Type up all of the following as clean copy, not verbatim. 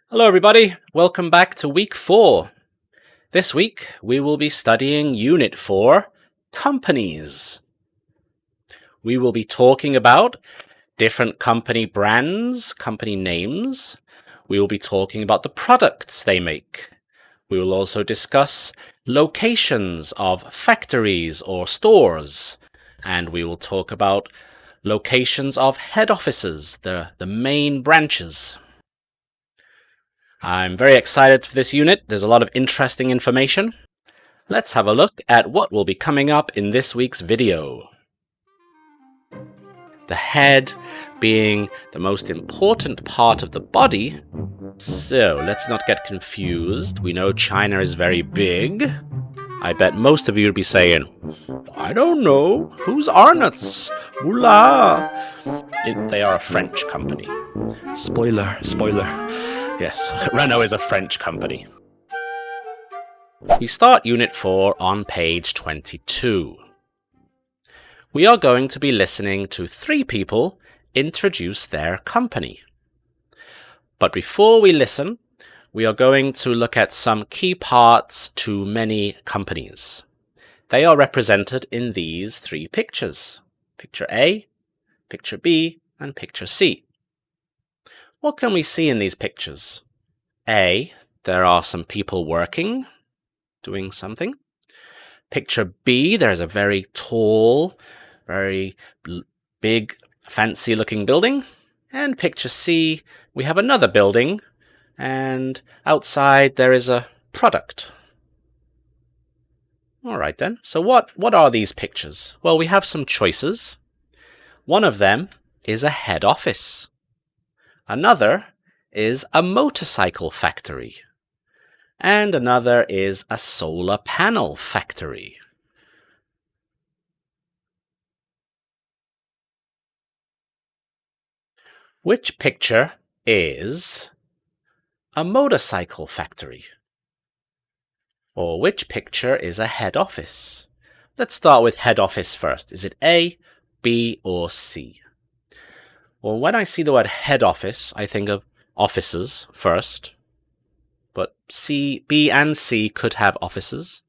Hello everybody, welcome back to week 4. This week we will be studying Unit 4, Companies. We will be talking about different company brands, company names. We will be talking about the products they make. We will also discuss locations of factories or stores. And we will talk about locations of head offices, the main branches. I'm very excited for this unit. There's a lot of interesting information. Let's have a look at what will be coming up in this week's video. The head being the most important part of the body. So let's not get confused. We know China is very big. I bet most of you would be saying, I don't know, who's Arnott's? Oula! They are a French company. Spoiler. Yes, Renault is a French company. We start Unit 4 on page 22. We are going to be listening to 3 people introduce their company. But before we listen, we are going to look at some key parts to many companies. They are represented in these 3 pictures. Picture A, Picture B, and Picture C. What can we see in these pictures? A, there are some people working, doing something. Picture B, there's a very tall, very big, fancy-looking building. And picture C, we have another building, and outside there is a product. All right then, so what are these pictures? Well, we have some choices. One of them is a head office. Another is a motorcycle factory. And another is a solar panel factory. Which picture is a motorcycle factory? Or which picture is a head office? Let's start with head office first. Is it A, B, or C? Well, when I see the word head office, I think of offices first. But B and C could have offices.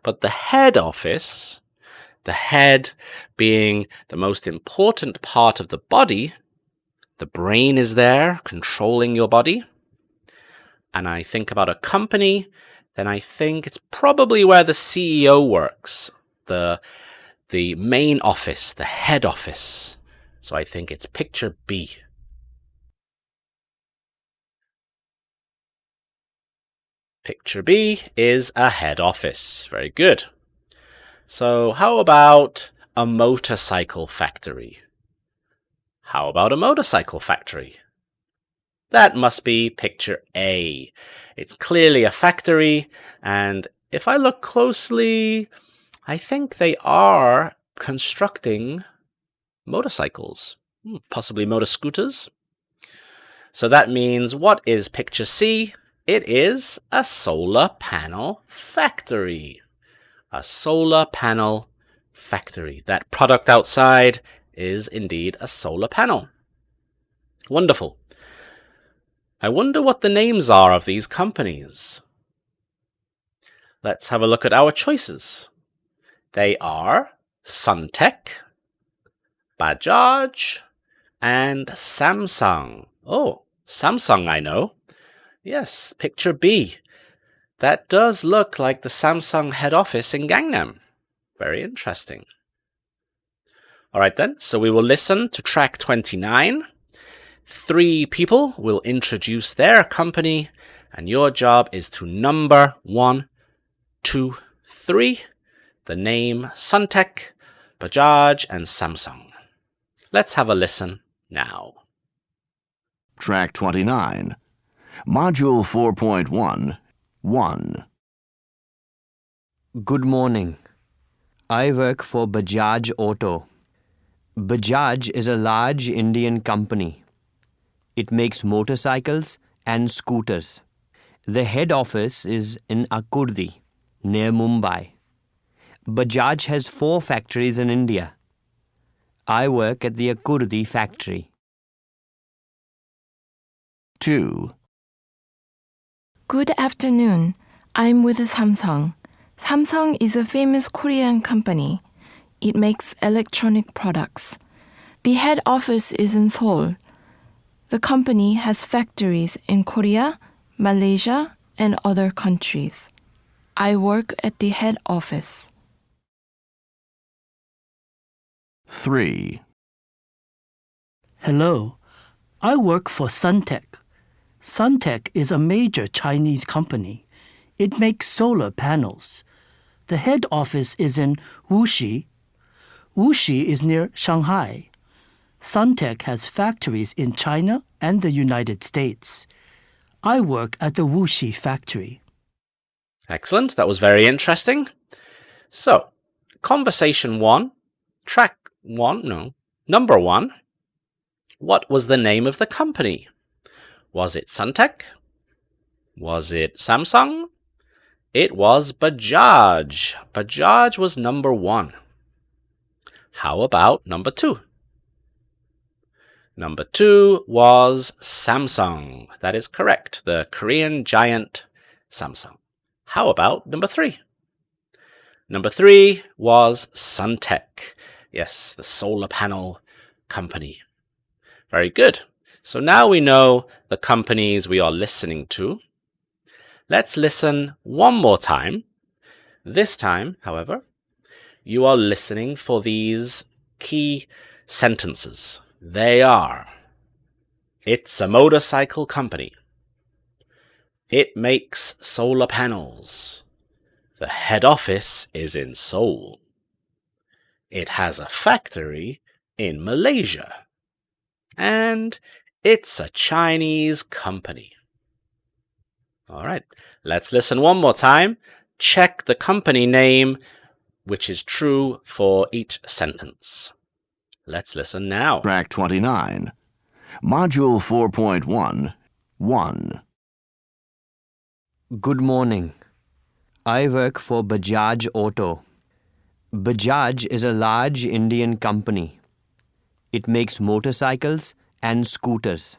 But the head office, the head being the most important part of the body, the brain is there controlling your body. And I think about a company, then I think it's probably where the CEO works, the main office, the head office. So I think it's picture B. Picture B is a head office. Very good. So how about a motorcycle factory? How about a motorcycle factory? That must be picture A. It's clearly a factory, and if I look closely, I think they are constructing motorcycles, possibly motor scooters. So that means what is picture C? It is a solar panel factory. A solar panel factory. That product outside is indeed a solar panel. Wonderful. I wonder what the names are of these companies. Let's have a look at our choices. They are Suntech, Bajaj, and Samsung. Oh, Samsung I know. Yes, picture B. That does look like the Samsung head office in Gangnam. Very interesting. All right then, so we will listen to track 29. 3 people will introduce their company, and your job is to number 1, 2, 3, the name Suntech, Bajaj, and Samsung. Let's have a listen now. Track 29. Module 4.1, 1. Good morning. I work for Bajaj Auto. Bajaj is a large Indian company. It makes motorcycles and scooters. The head office is in Akurdi, near Mumbai. Bajaj has 4 factories in India. I work at the Akurdi factory. 2. Good afternoon. I'm with Samsung. Samsung is a famous Korean company. It makes electronic products. The head office is in Seoul. The company has factories in Korea, Malaysia, and other countries. I work at the head office. 3. Hello, I work for Suntech. Suntech is a major Chinese company. It makes solar panels. The head office is in Wuxi. Wuxi is near Shanghai. Suntech has factories in China and the United States. I work at the Wuxi factory. Excellent. That was very interesting. So, conversation 1, track 1, no, number 1. What was the name of the company? Was it Suntech? Was it Samsung? It was Bajaj. Bajaj was number 1. How about number 2? Number 2 was Samsung. That is correct. The Korean giant Samsung. How about number 3? Number 3 was Suntech. Yes, the solar panel company. Very good. So now we know the companies we are listening to. Let's listen one more time. This time, however, you are listening for these key sentences. They are: it's a motorcycle company. It makes solar panels. The head office is in Seoul. It has a factory in Malaysia. And it's a Chinese company. All right, let's listen one more time. Check the company name, which is true for each sentence. Let's listen now. Track 29. Module 4.1. 1. Good morning. I work for Bajaj Auto. Bajaj is a large Indian company. It makes motorcycles and scooters.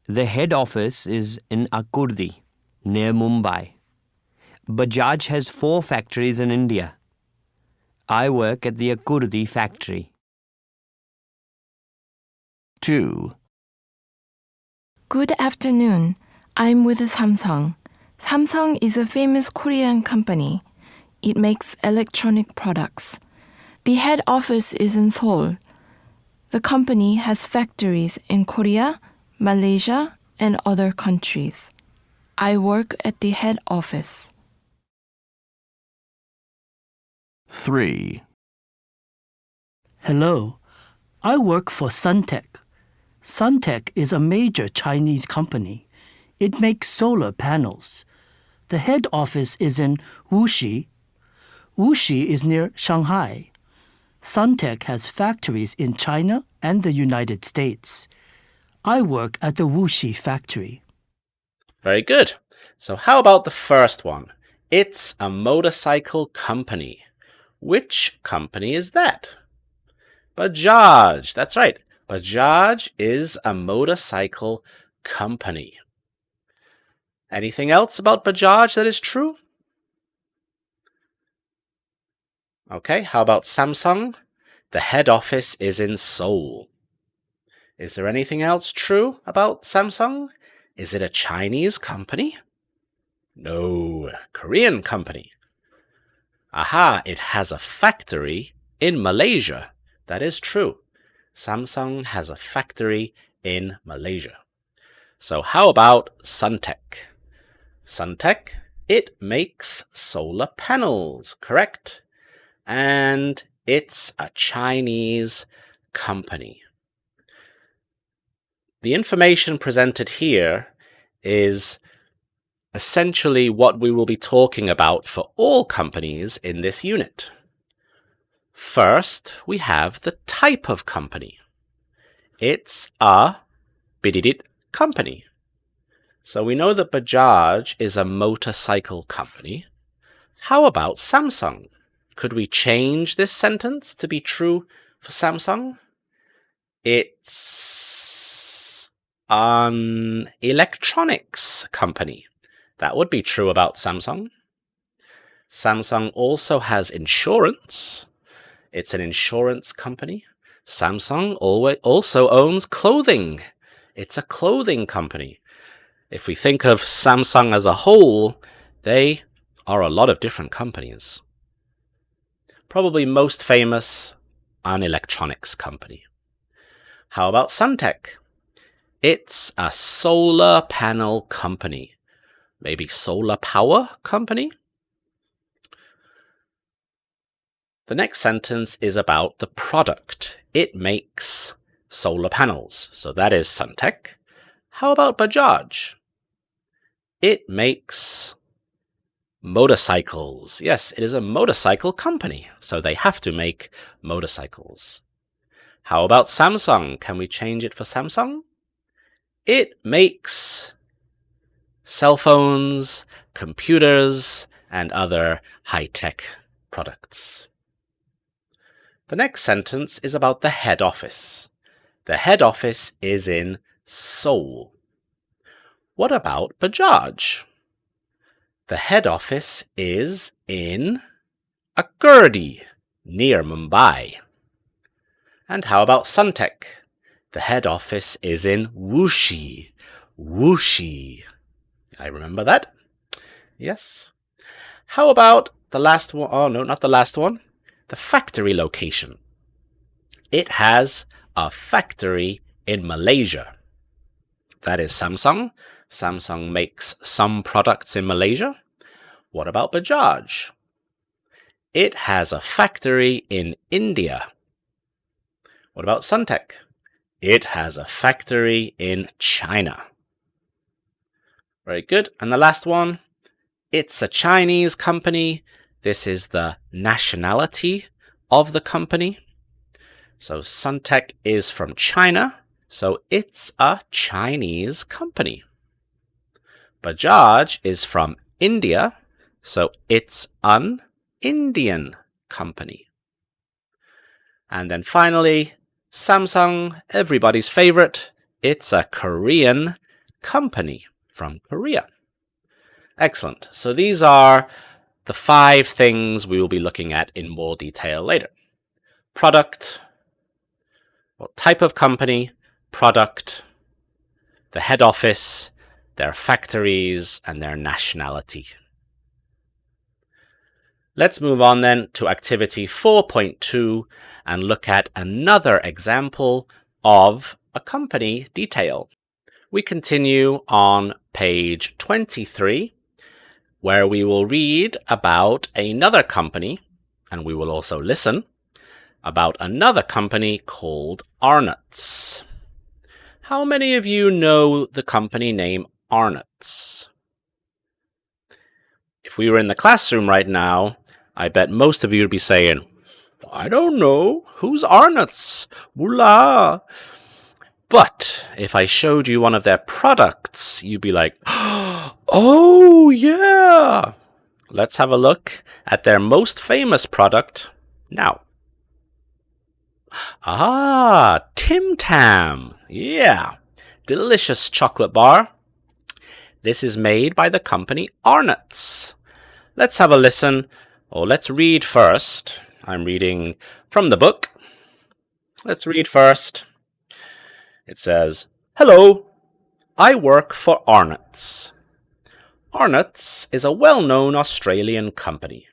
The head office is in Akurdi, near Mumbai. Bajaj has 4 factories in India. I work at the Akurdi factory. 2. Good afternoon. I'm with Samsung. Samsung is a famous Korean company. It makes electronic products. The head office is in Seoul. The company has factories in Korea, Malaysia, and other countries. I work at the head office. 3. Hello, I work for Suntech. Suntech is a major Chinese company. It makes solar panels. The head office is in Wuxi. Wuxi is near Shanghai. Suntech has factories in China and the United States. I work at the Wuxi factory. Very good. So how about the first one? It's a motorcycle company. Which company is that? Bajaj. That's right. Bajaj is a motorcycle company. Anything else about Bajaj that is true? Okay, how about Samsung? The head office is in Seoul. Is there anything else true about Samsung? Is it a Chinese company? No, Korean company. Aha, it has a factory in Malaysia. That is true. Samsung has a factory in Malaysia. So how about Suntech? Suntech, it makes solar panels, correct? And it's a Chinese company. The information presented here is essentially what we will be talking about for all companies in this unit. First, we have the type of company. It's a bididit company. So we know that Bajaj is a motorcycle company. How about Samsung? Could we change this sentence to be true for Samsung? It's an electronics company. That would be true about Samsung. Samsung also has insurance. It's an insurance company. Samsung also owns clothing. It's a clothing company. If we think of Samsung as a whole, they are a lot of different companies. Probably most famous, an electronics company. How about Suntech? It's a solar panel company. Maybe solar power company? The next sentence is about the product. It makes solar panels. So that is Suntech. How about Bajaj? It makes motorcycles. Yes, it is a motorcycle company. So they have to make motorcycles. How about Samsung? Can we change it for Samsung? It makes cell phones, computers, and other high-tech products. The next sentence is about the head office. The head office is in Seoul. What about Bajaj? The head office is in Akurdi, near Mumbai. And how about Suntech? The head office is in Wuxi. Wuxi. I remember that. Yes. How about the last one? Oh, no, not the last one. The factory location. It has a factory in Malaysia. That is Samsung. Samsung makes some products in Malaysia. What about Bajaj? It has a factory in India. What about Suntech? It has a factory in China. Very good. And the last one, it's a Chinese company. This is the nationality of the company. So Suntech is from China, so it's a Chinese company. Bajaj is from India, so it's an Indian company. And then finally, Samsung, everybody's favorite, it's a Korean company from Korea. Excellent. So these are the 5 things we will be looking at in more detail later. Product, what type of company, product, the head office, their factories, and their nationality. Let's move on then to activity 4.2 and look at another example of a company detail. We continue on page 23, where we will read about another company, and we will also listen about another company called Arnott's. How many of you know the company name Arnott's? If we were in the classroom right now, I bet most of you would be saying, I don't know, who's Arnott's? Woola! But if I showed you one of their products, you'd be like, oh yeah! Let's have a look at their most famous product now. Ah, Tim Tam. Yeah, delicious chocolate bar. This is made by the company Arnott's. Let's have a listen, or let's read first. I'm reading from the book. Let's read first. It says, hello, I work for Arnott's. Arnott's is a well-known Australian company.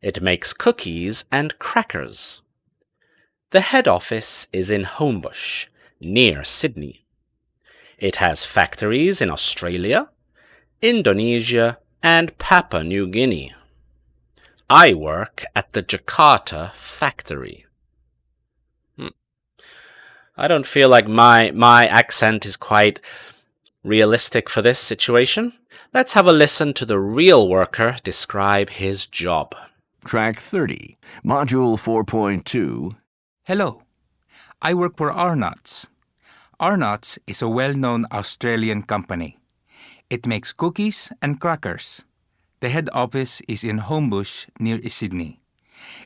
It makes cookies and crackers. The head office is in Homebush, near Sydney. It has factories in Australia, Indonesia, and Papua New Guinea. I work at the Jakarta factory. I don't feel like my accent is quite realistic for this situation. Let's have a listen to the real worker describe his job. Track 30, Module 4.2. Hello, I work for Arnott's. Arnott's is a well-known Australian company. It makes cookies and crackers. The head office is in Homebush, near Sydney.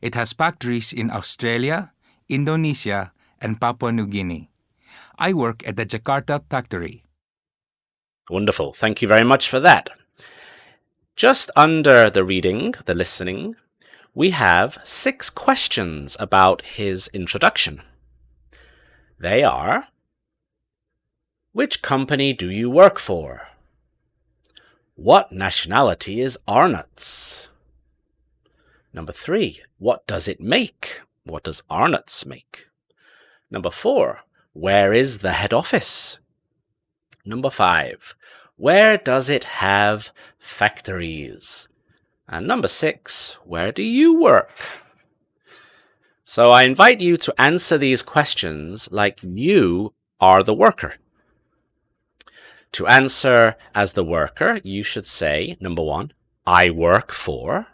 It has factories in Australia, Indonesia, and Papua New Guinea. I work at the Jakarta factory. Wonderful. Thank you very much for that. Just under the reading, the listening, we have 6 questions about his introduction. They are: which company do you work for? What nationality is Arnott's? Number 3, what does it make? What does Arnott's make? Number 4, where is the head office? Number 5, where does it have factories? And number 6, where do you work? So I invite you to answer these questions like you are the worker. To answer as the worker, you should say, number 1, I work for.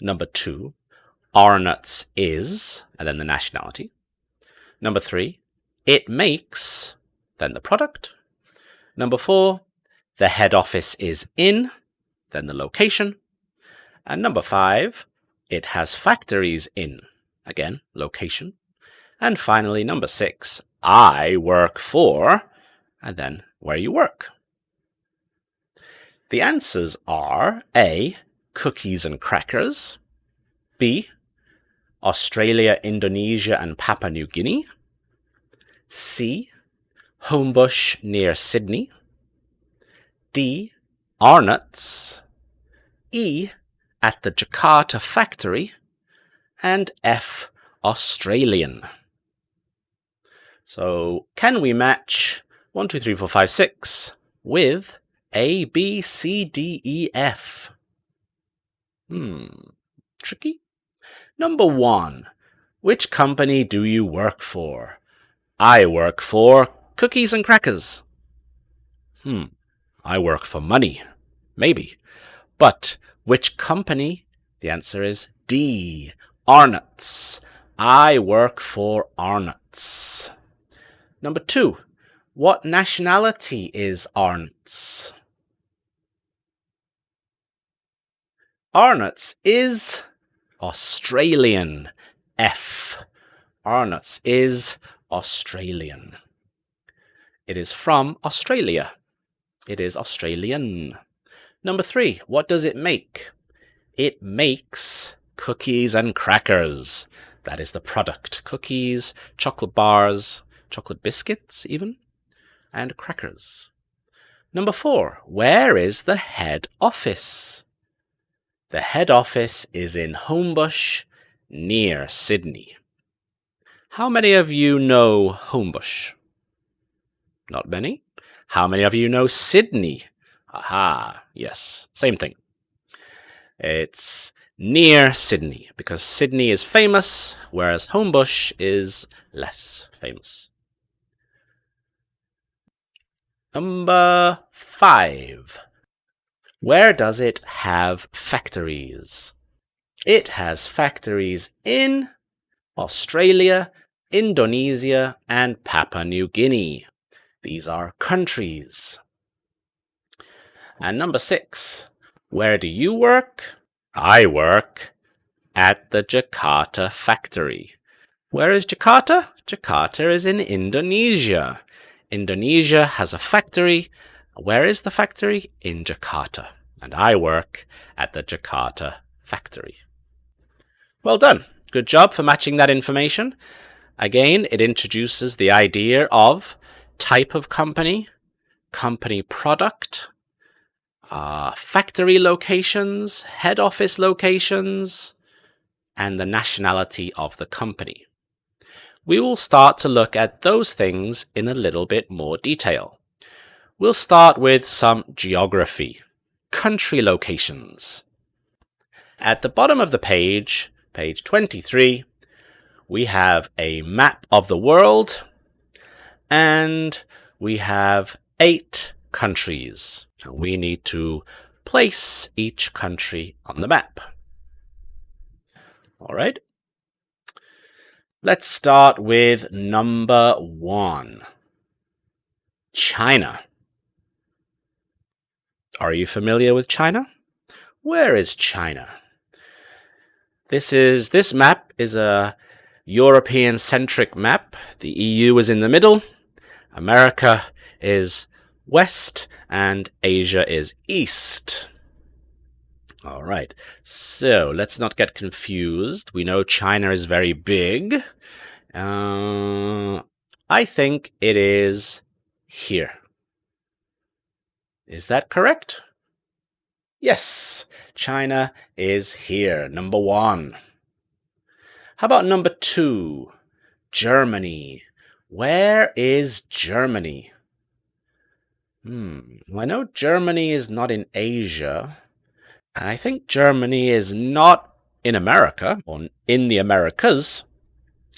Number 2, Arnott's is, and then the nationality. Number 3, it makes, then the product. Number 4, the head office is in, then the location. And number 5, it has factories in, again, location. And finally, number 6, I work for, and then where you work. The answers are A, cookies and crackers, B, Australia, Indonesia and Papua New Guinea, C, Homebush near Sydney, D, Arnott's, E, at the Jakarta factory, and F, Australian. So can we match 1, 2, 3, 4, 5, 6 with A, B, C, D, E, F? Tricky. Number 1, which company do you work for? I work for cookies and crackers. I work for money. Maybe. But which company? The answer is D, Arnott's. I work for Arnott's. Number 2, what nationality is Arnott's? Arnott's is Australian. F. Arnott's is Australian. It is from Australia. It is Australian. Number 3, what does it make? It makes cookies and crackers. That is the product. Cookies, chocolate bars, chocolate biscuits even, and crackers. Number 4, where is the head office? The head office is in Homebush, near Sydney. How many of you know Homebush? Not many. How many of you know Sydney? Aha, yes, same thing. It's near Sydney because Sydney is famous, whereas Homebush is less famous. Number 5. Where does it have factories? It has factories in Australia, Indonesia, and Papua New Guinea. These are countries. And number 6, where do you work? I work at the Jakarta factory. Where is Jakarta? Jakarta is in Indonesia. Indonesia has a factory. Where is the factory? In Jakarta. And I work at the Jakarta factory. Well done. Good job for matching that information. Again, it introduces the idea of type of company, company product, factory locations, head office locations, and the nationality of the company. We will start to look at those things in a little bit more detail. We'll start with some geography, country locations. At the bottom of the page, page 23, we have a map of the world, and we have 8 countries. We need to place each country on the map. All right. Let's start with number 1, China. Are you familiar with China? Where is China? This map is a European-centric map. The EU is in the middle, America is west, and Asia is east. All right. So let's not get confused. We know China is very big. I think it is here. Is that correct? Yes, China is here, number 1. How about number 2? Germany. Where is Germany? I know Germany is not in Asia, and I think Germany is not in America, or in the Americas,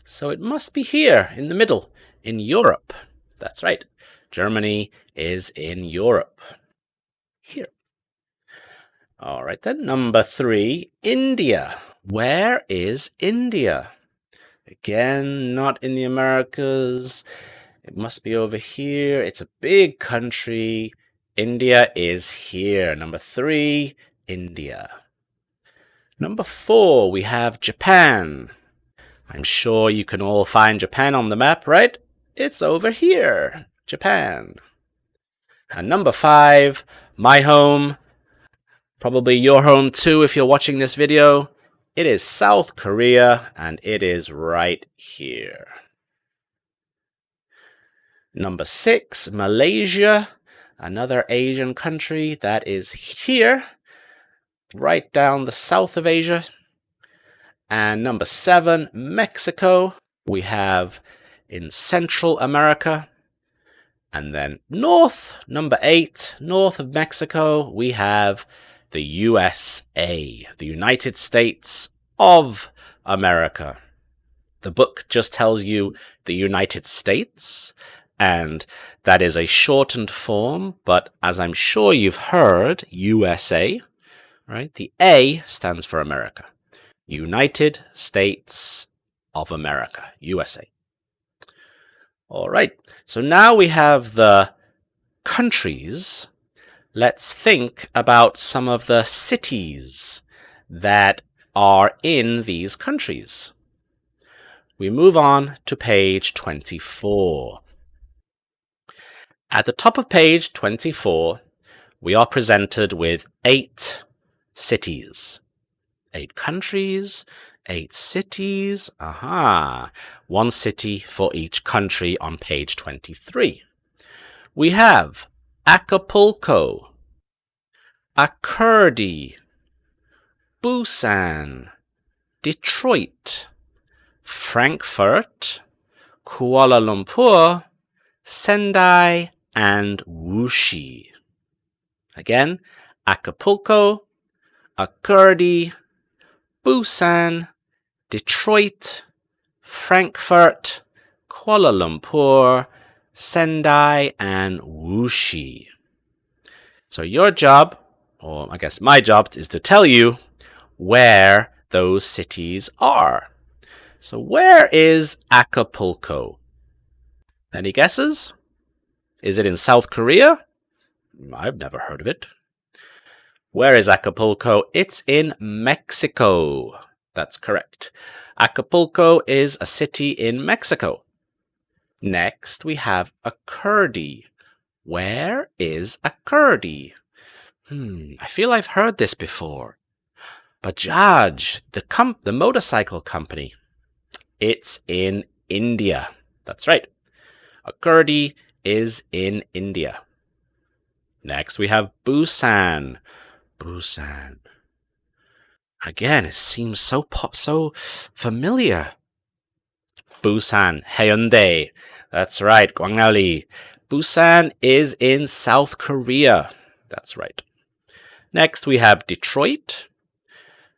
so it must be here, in the middle, in Europe. That's right. Germany is in Europe. Here. All right then, number 3, India. Where is India? Again, not in the Americas. It must be over here. It's a big country. India is here. Number 3, India. Number 4, we have Japan. I'm sure you can all find Japan on the map, right? It's over here, Japan. And number 5, my home, probably your home too if you're watching this video. It is South Korea, and it is right here. Number 6, Malaysia, another Asian country that is here, right down the south of Asia. And number 7, Mexico, we have in Central America. And then north, number 8, north of Mexico, we have the USA, the United States of America. The book just tells you the United States, and that is a shortened form, but as I'm sure you've heard, USA, right? The A stands for America. United States of America, USA. All right, so now we have the countries. Let's think about some of the cities that are in these countries. We move on to page 24. At the top of page 24, we are presented with 8 cities. 8 countries, 8 cities. Aha! 1 city for each country on page 23. We have Acapulco, Akurdi, Busan, Detroit, Frankfurt, Kuala Lumpur, Sendai, and Wuxi. Again, Acapulco, Akurdi, Busan, Detroit, Frankfurt, Kuala Lumpur, Sendai, and Wuxi. So your job, or I guess my job, is to tell you where those cities are. So where is Acapulco? Any guesses? Is it in South Korea? I've never heard of it. Where is Acapulco? It's in Mexico. That's correct. Acapulco is a city in Mexico. Next, we have Akurdi. Where is Akurdi? I feel I've heard this before. Bajaj, the motorcycle company. It's in India. That's right. Akurdi is in India. Next, we have Busan. Busan. Again, it seems so familiar. Busan, Hyundai. That's right, Guangnaoli. Busan is in South Korea. That's right. Next, we have Detroit.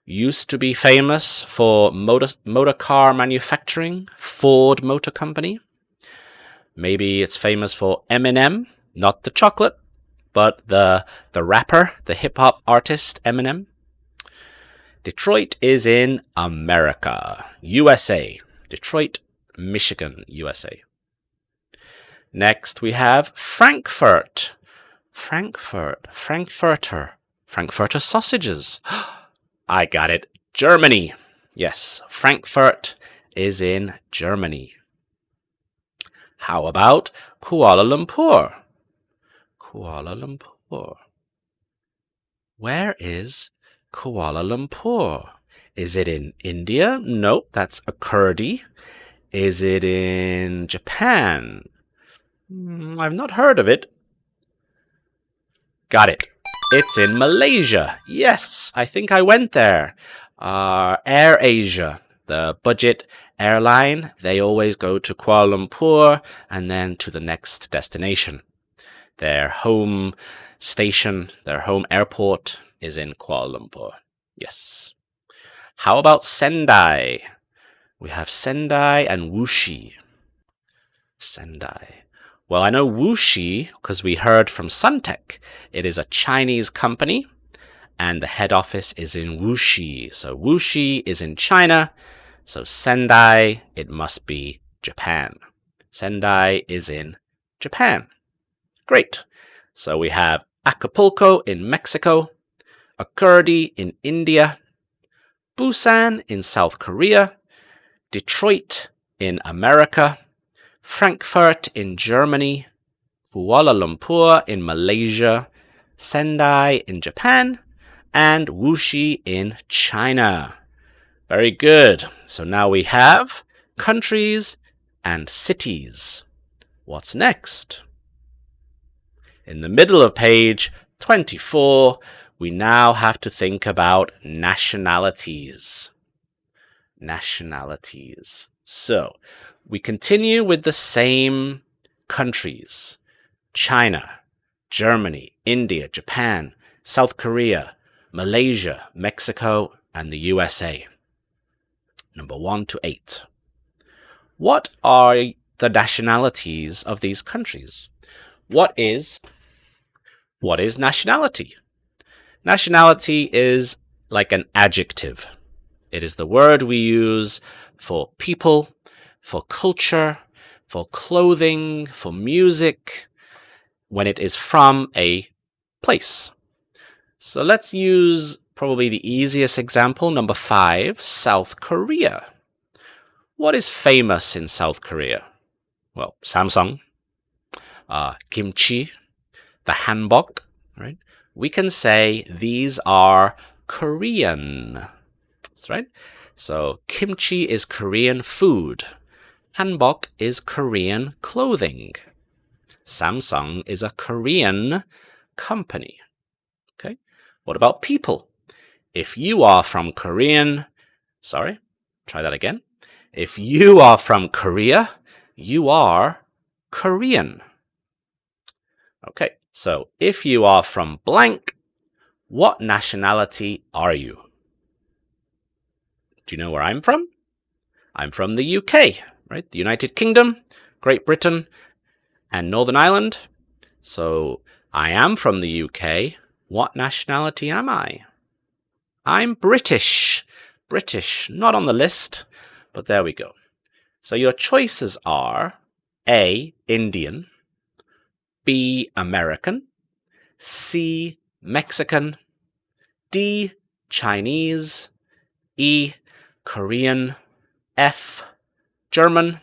Used to be famous for motor car manufacturing, Ford Motor Company. Maybe it's famous for Eminem, not the chocolate, but the rapper, the hip-hop artist Eminem. Detroit is in America, USA. Detroit, Michigan, USA. Next, we have Frankfurt. Frankfurter sausages. I got it. Germany. Yes, Frankfurt is in Germany. How about Kuala Lumpur? Kuala Lumpur. Where is Kuala Lumpur. Is it in India? No, that's a Kurdi. Is it in Japan? I've not heard of it. Got it. It's in Malaysia. Yes, I think I went there. Air Asia, the budget airline, they always go to Kuala Lumpur and then to the next destination. Their home station, their home airport is in Kuala Lumpur. Yes. How about Sendai? We have Sendai and Wuxi. Sendai. Well, I know Wuxi because we heard from Suntec. It is a Chinese company and the head office is in Wuxi. So Wuxi is in China. So Sendai, it must be Japan. Sendai is in Japan. Great. So we have Acapulco in Mexico, Akurdi in India, Busan in South Korea, Detroit in America, Frankfurt in Germany, Kuala Lumpur in Malaysia, Sendai in Japan, and Wuxi in China. Very good. So now we have countries and cities. What's next? In the middle of page 24, we now have to think about nationalities. Nationalities. So, we continue with the same countries. China, Germany, India, Japan, South Korea, Malaysia, Mexico, and the USA. Number 1 to 8. What are the nationalities of these countries? What is nationality? Nationality is like an adjective. It is the word we use for people, for culture, for clothing, for music, when it is from a place. So let's use probably the easiest example, number 5, South Korea. What is famous in South Korea? Well, Samsung, kimchi, the hanbok, right? We can say these are Korean. That's right. So kimchi is Korean food. Hanbok is Korean clothing. Samsung is a Korean company. Okay. What about people? If you are from Korea, If you are from Korea, you are Korean. Okay, so if you are from blank, what nationality are you? Do you know where I'm from? I'm from the UK, right? The United Kingdom, Great Britain, and Northern Ireland. So I am from the UK. What nationality am I? I'm British. British, not on the list, but there we go. So your choices are A, Indian, B, American, C, Mexican, D, Chinese, E, Korean, F, German,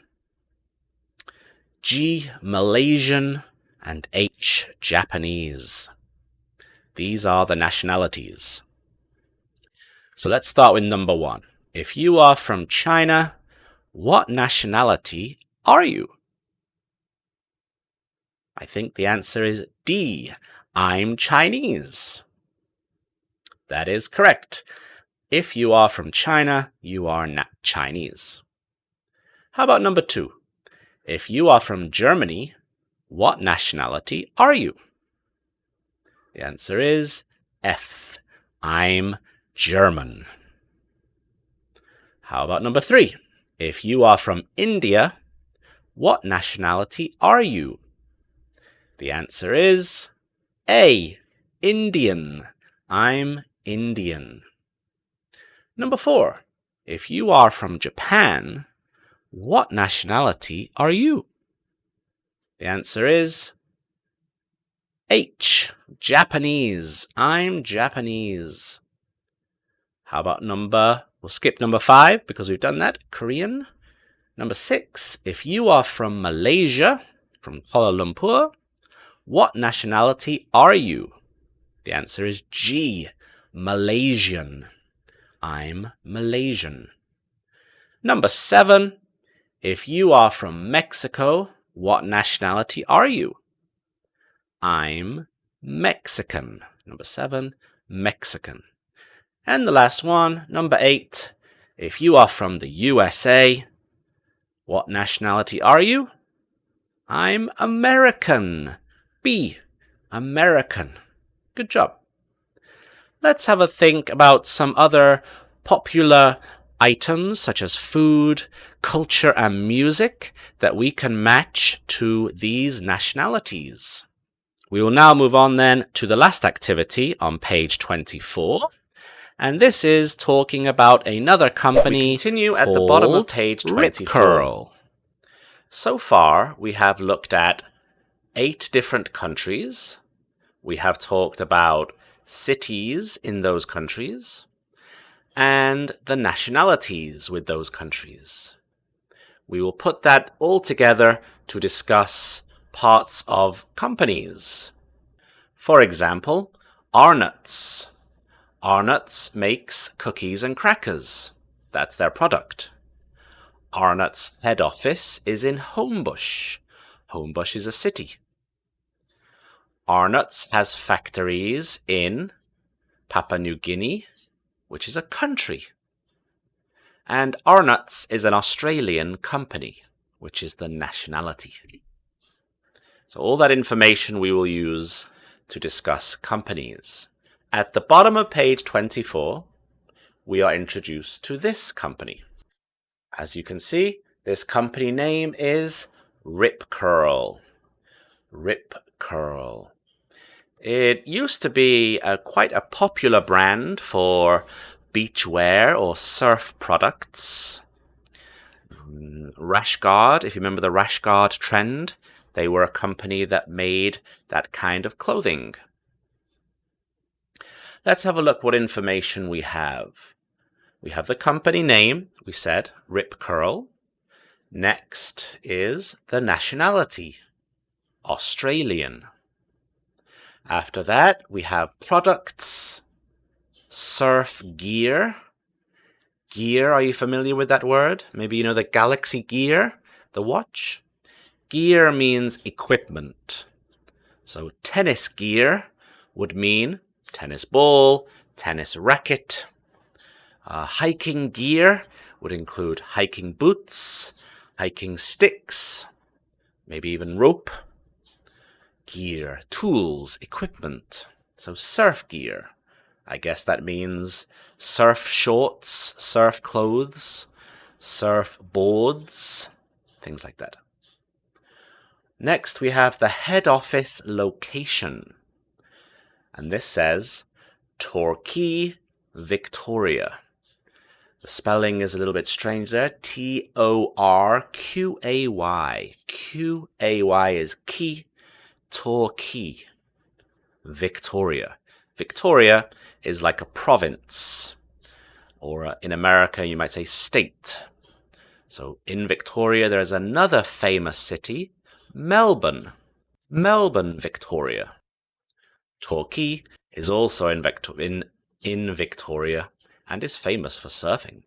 G, Malaysian, and H, Japanese. These are the nationalities. So let's start with number 1. If you are from China, what nationality are you? I think the answer is D. I'm Chinese. That is correct. If you are from China, you are not Chinese. How about number 2? If you are from Germany, what nationality are you? The answer is F. I'm German. How about number 3? If you are from India, what nationality are you? The answer is A. Indian. I'm Indian. Number 4. If you are from Japan, what nationality are you? The answer is H. Japanese. I'm Japanese. How about we'll skip number 5 because we've done that, Korean. Number 6, if you are from Malaysia, from Kuala Lumpur, what nationality are you? The answer is G. Malaysian. I'm Malaysian. Number 7. If you are from Mexico, what nationality are you? I'm Mexican. Number 7, Mexican. And the last one, number 8. If you are from the USA, what nationality are you? I'm American. B, American. Good job. Let's have a think about some other popular items such as food, culture, and music that we can match to these nationalities. We will now move on then to the last activity on page 24. And this is talking about another company. We continue at the bottom of page 24. Rip Curl. So far, we have looked at 8 different countries. We have talked about cities in those countries and the nationalities with those countries. We will put that all together to discuss parts of companies. For example, Arnott's. Arnott's makes cookies and crackers. That's their product. Arnott's head office is in Homebush. Homebush is a city. Arnott's has factories in Papua New Guinea, which is a country. And Arnott's is an Australian company, which is the nationality. So all that information we will use to discuss companies. At the bottom of page 24, we are introduced to this company. As you can see, this company name is Rip Curl. Rip Curl. It used to be quite a popular brand for beachwear or surf products. Rash Guard, if you remember the Rash Guard trend, they were a company that made that kind of clothing. Let's have a look what information we have. We have the company name, we said, Rip Curl. Next is the nationality, Australian. After that, we have products, surf gear. Gear, are you familiar with that word? Maybe you know the Galaxy Gear, the watch. Gear means equipment. So tennis gear would mean tennis ball, tennis racket. Hiking gear would include hiking boots, hiking sticks, maybe even rope. Gear, tools, equipment. So surf gear, I guess that means surf shorts, surf clothes, surf boards, things like that. Next, we have the head office location. And this says Torquay, Victoria. The spelling is a little bit strange there. Torqay. Qay is key. Torquay, Victoria. Victoria is like a province, or in America you might say state. So in Victoria there is another famous city, Melbourne. Melbourne, Victoria. Torquay is also in Victoria and is famous for surfing.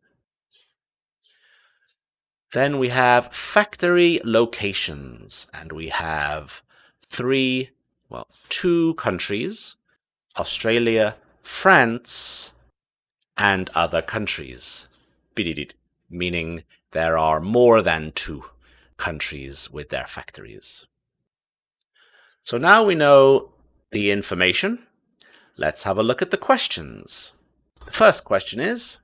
Then we have factory locations, and we have 2 countries, Australia, France, and other countries. Meaning there are more than 2 countries with their factories. So now we know the information. Let's have a look at the questions. The first question is,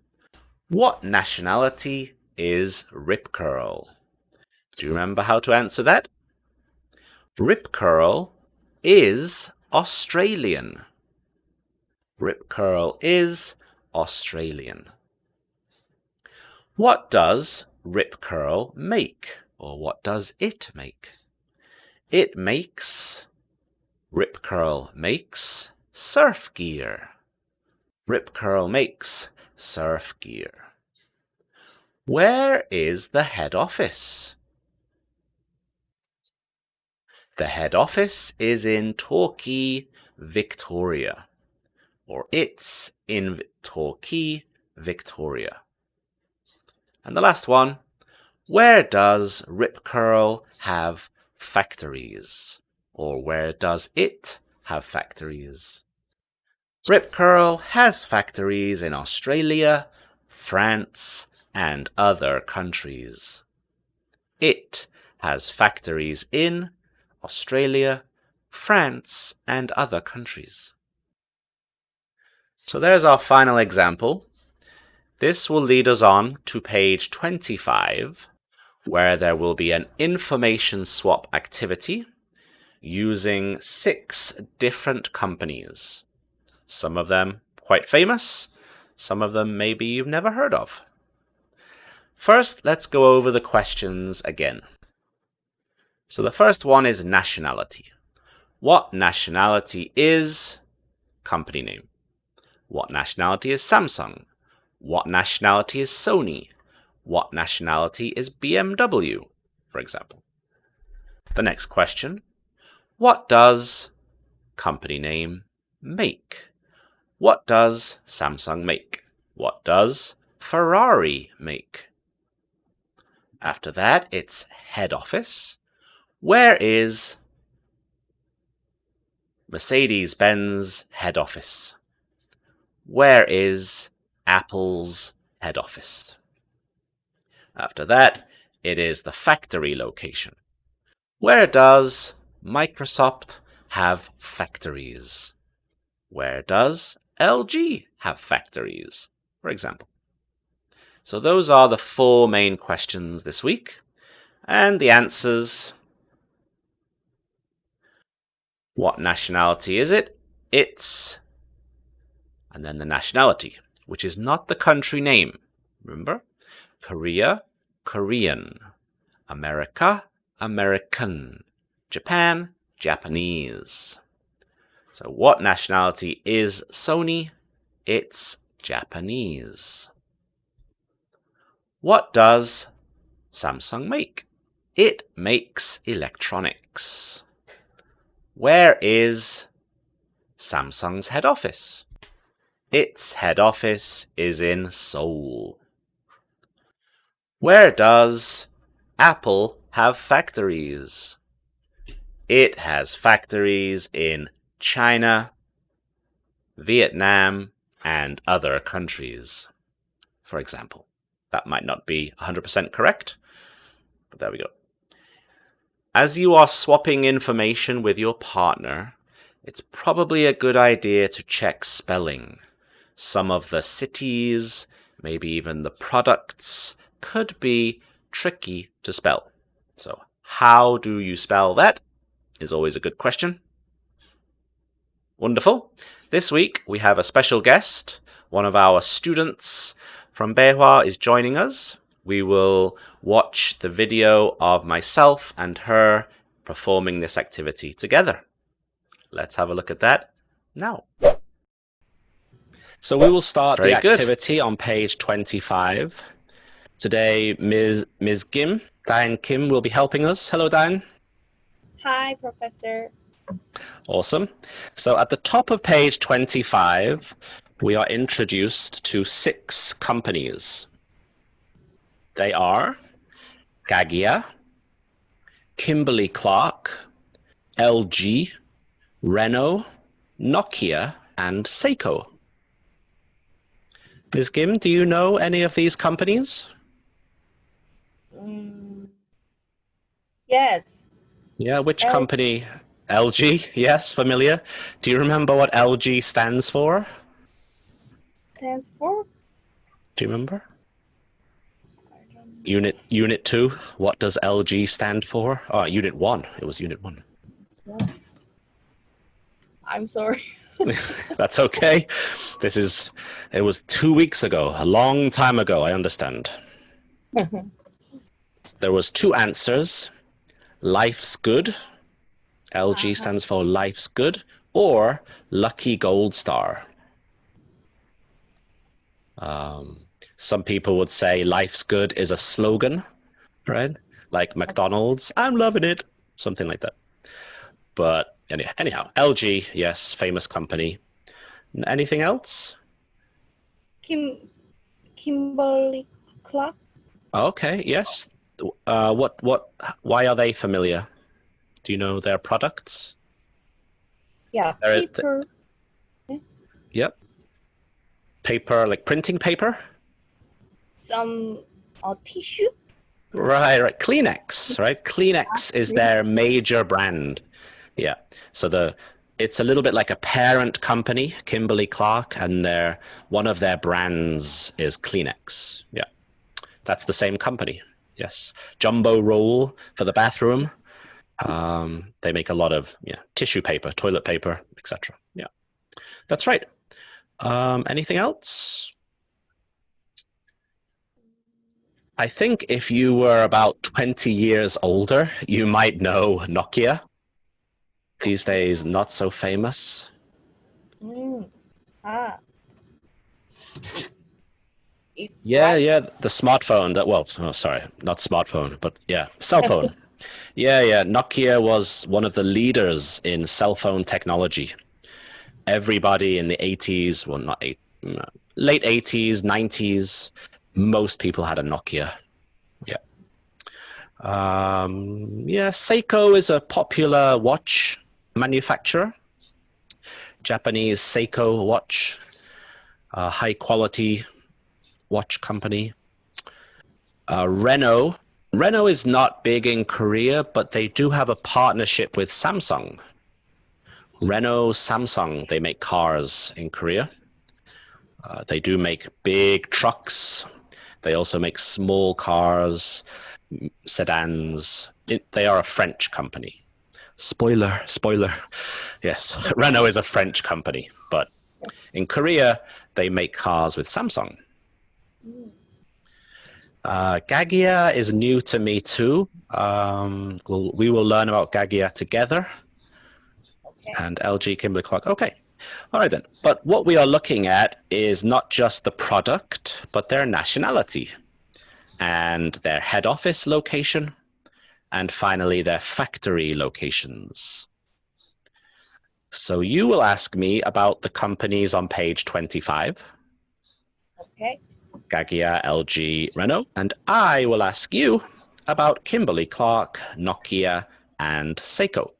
what nationality is Rip Curl? Do you remember how to answer that? Rip Curl is Australian. Rip Curl is Australian. What does Rip Curl make? Or what does it make? Rip Curl makes surf gear. Rip Curl makes surf gear. Where is the head office? The head office is in Torquay, Victoria. or it's in Torquay, Victoria. And the last one, where does Rip Curl have factories? Or where does it have factories? Rip Curl has factories in Australia, France, and other countries. It has factories in Australia, France, and other countries. So there's our final example. This will lead us on to page 25, where there will be an information swap activity using 6 different companies. Some of them quite famous, some of them maybe you've never heard of. First, let's go over the questions again. So the first one is nationality. What nationality is company name? What nationality is Samsung? What nationality is Sony? What nationality is BMW, for example? The next question, what does company name make? What does Samsung make? What does Ferrari make? After that, it's head office. Where is Mercedes-Benz head office? Where is Apple's head office? After that, it is the factory location. Where does Microsoft have factories? Where does LG have factories, for example? So those are the 4 main questions this week. And the answers. What nationality is it? It's, and then the nationality, which is not the country name. Remember? Korea, Korean. America, American. Japan, Japanese. So what nationality is Sony? It's Japanese. What does Samsung make? It makes electronics. Where is Samsung's head office? Its head office is in Seoul. Where does Apple have factories? It has factories in China, Vietnam, and other countries, for example. That might not be 100% correct, but there we go. As you are swapping information with your partner, it's probably a good idea to check spelling. Some of the cities, maybe even the products, could be tricky to spell. So, how do you spell that is always a good question. Wonderful. This week we have a special guest. One of our students from Beihua is joining us. We will watch the video of myself and her performing this activity together. Let's have a look at that now. So we will start the activity on page 25. Today, Ms. Kim, Diane Kim, will be helping us. Hello, Diane. Hi, Professor. Awesome. So at the top of page 25, we are introduced to 6 companies. They are Gaggia, Kimberly-Clark, LG, Renault, Nokia, and Seiko. Ms. Kim, do you know any of these companies? Yes. Yeah, which company? LG, yes, familiar. Do you remember what LG stands for? Stands for? Do you remember? Unit 2, what does LG stand for? Oh, Unit 1, it was Unit 1. I'm sorry. That's okay. It was 2 weeks ago, a long time ago, I understand. There was 2 answers. Life's Good, LG stands for Life's Good, or Lucky Gold Star. Some people would say Life's Good is a slogan, right? Like McDonald's, I'm loving it, something like that. But anyhow, LG, yes, famous company. Anything else? Kimberly Clark. Okay, yes. Why are they familiar? Do you know their products? Yeah, They're- paper. Yep. Paper, like printing paper? Some tissue. Right. Kleenex, right? Kleenex is their major brand. Yeah. So it's a little bit like a parent company, Kimberly Clark, and one of their brands is Kleenex. Yeah. That's the same company. Yes. Jumbo roll for the bathroom. They make a lot of tissue paper, toilet paper, etc. Yeah. That's right. Anything else? I think if you were about 20 years older, you might know Nokia. These days, not so famous. Ah. It's Yeah, right. yeah, the smartphone. Sorry, not smartphone, but yeah, cell phone. Yeah. Nokia was one of the leaders in cell phone technology. Everybody in the 80s, well, not late 80s, 90s, most people had a Nokia. Yeah. Seiko is a popular watch manufacturer. Japanese Seiko watch, high quality watch company. Renault. Renault is not big in Korea, but they do have a partnership with Samsung. Renault, Samsung, they make cars in Korea. They do make big trucks. They also make small cars, sedans. They are a French company. Spoiler. Yes, Renault is a French company, but in Korea, they make cars with Samsung. Gaggia is new to me too. We will learn about Gaggia together. Okay. And LG Kimberly Clark. Okay. All right then. But what we are looking at is not just the product, but their nationality and their head office location, and finally their factory locations. So you will ask me about the companies on page 25. Okay. Gaggia, LG, Renault, and I will ask you about Kimberly Clark, Nokia, and Seiko.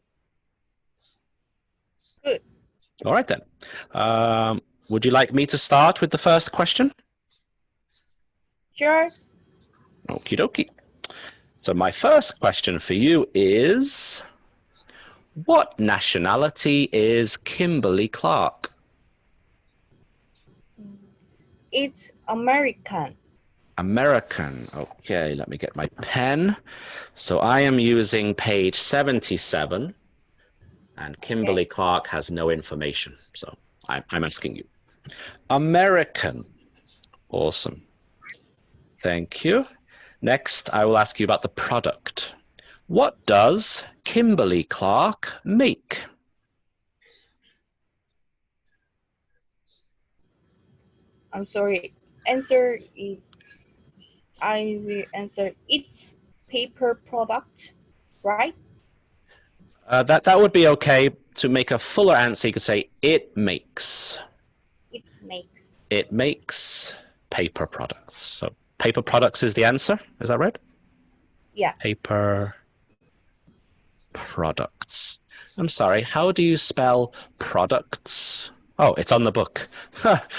Good. All right then. Would you like me to start with the first question? Sure. Okie dokie. So my first question for you is, what nationality is Kimberly Clark? It's American. American. Okay, let me get my pen. So I am using page 77, and Kimberly Clark has no information. So I'm asking you. American. Awesome. Thank you. Next, I will ask you about the product. What does Kimberly Clark make? I'm sorry. I will answer. It's paper product, right? That would be okay. To make a fuller answer, you could say it makes. It makes. It makes paper products. So paper products is the answer. Is that right? Yeah. Paper products. I'm sorry. How do you spell products? Oh, it's on the book. Products.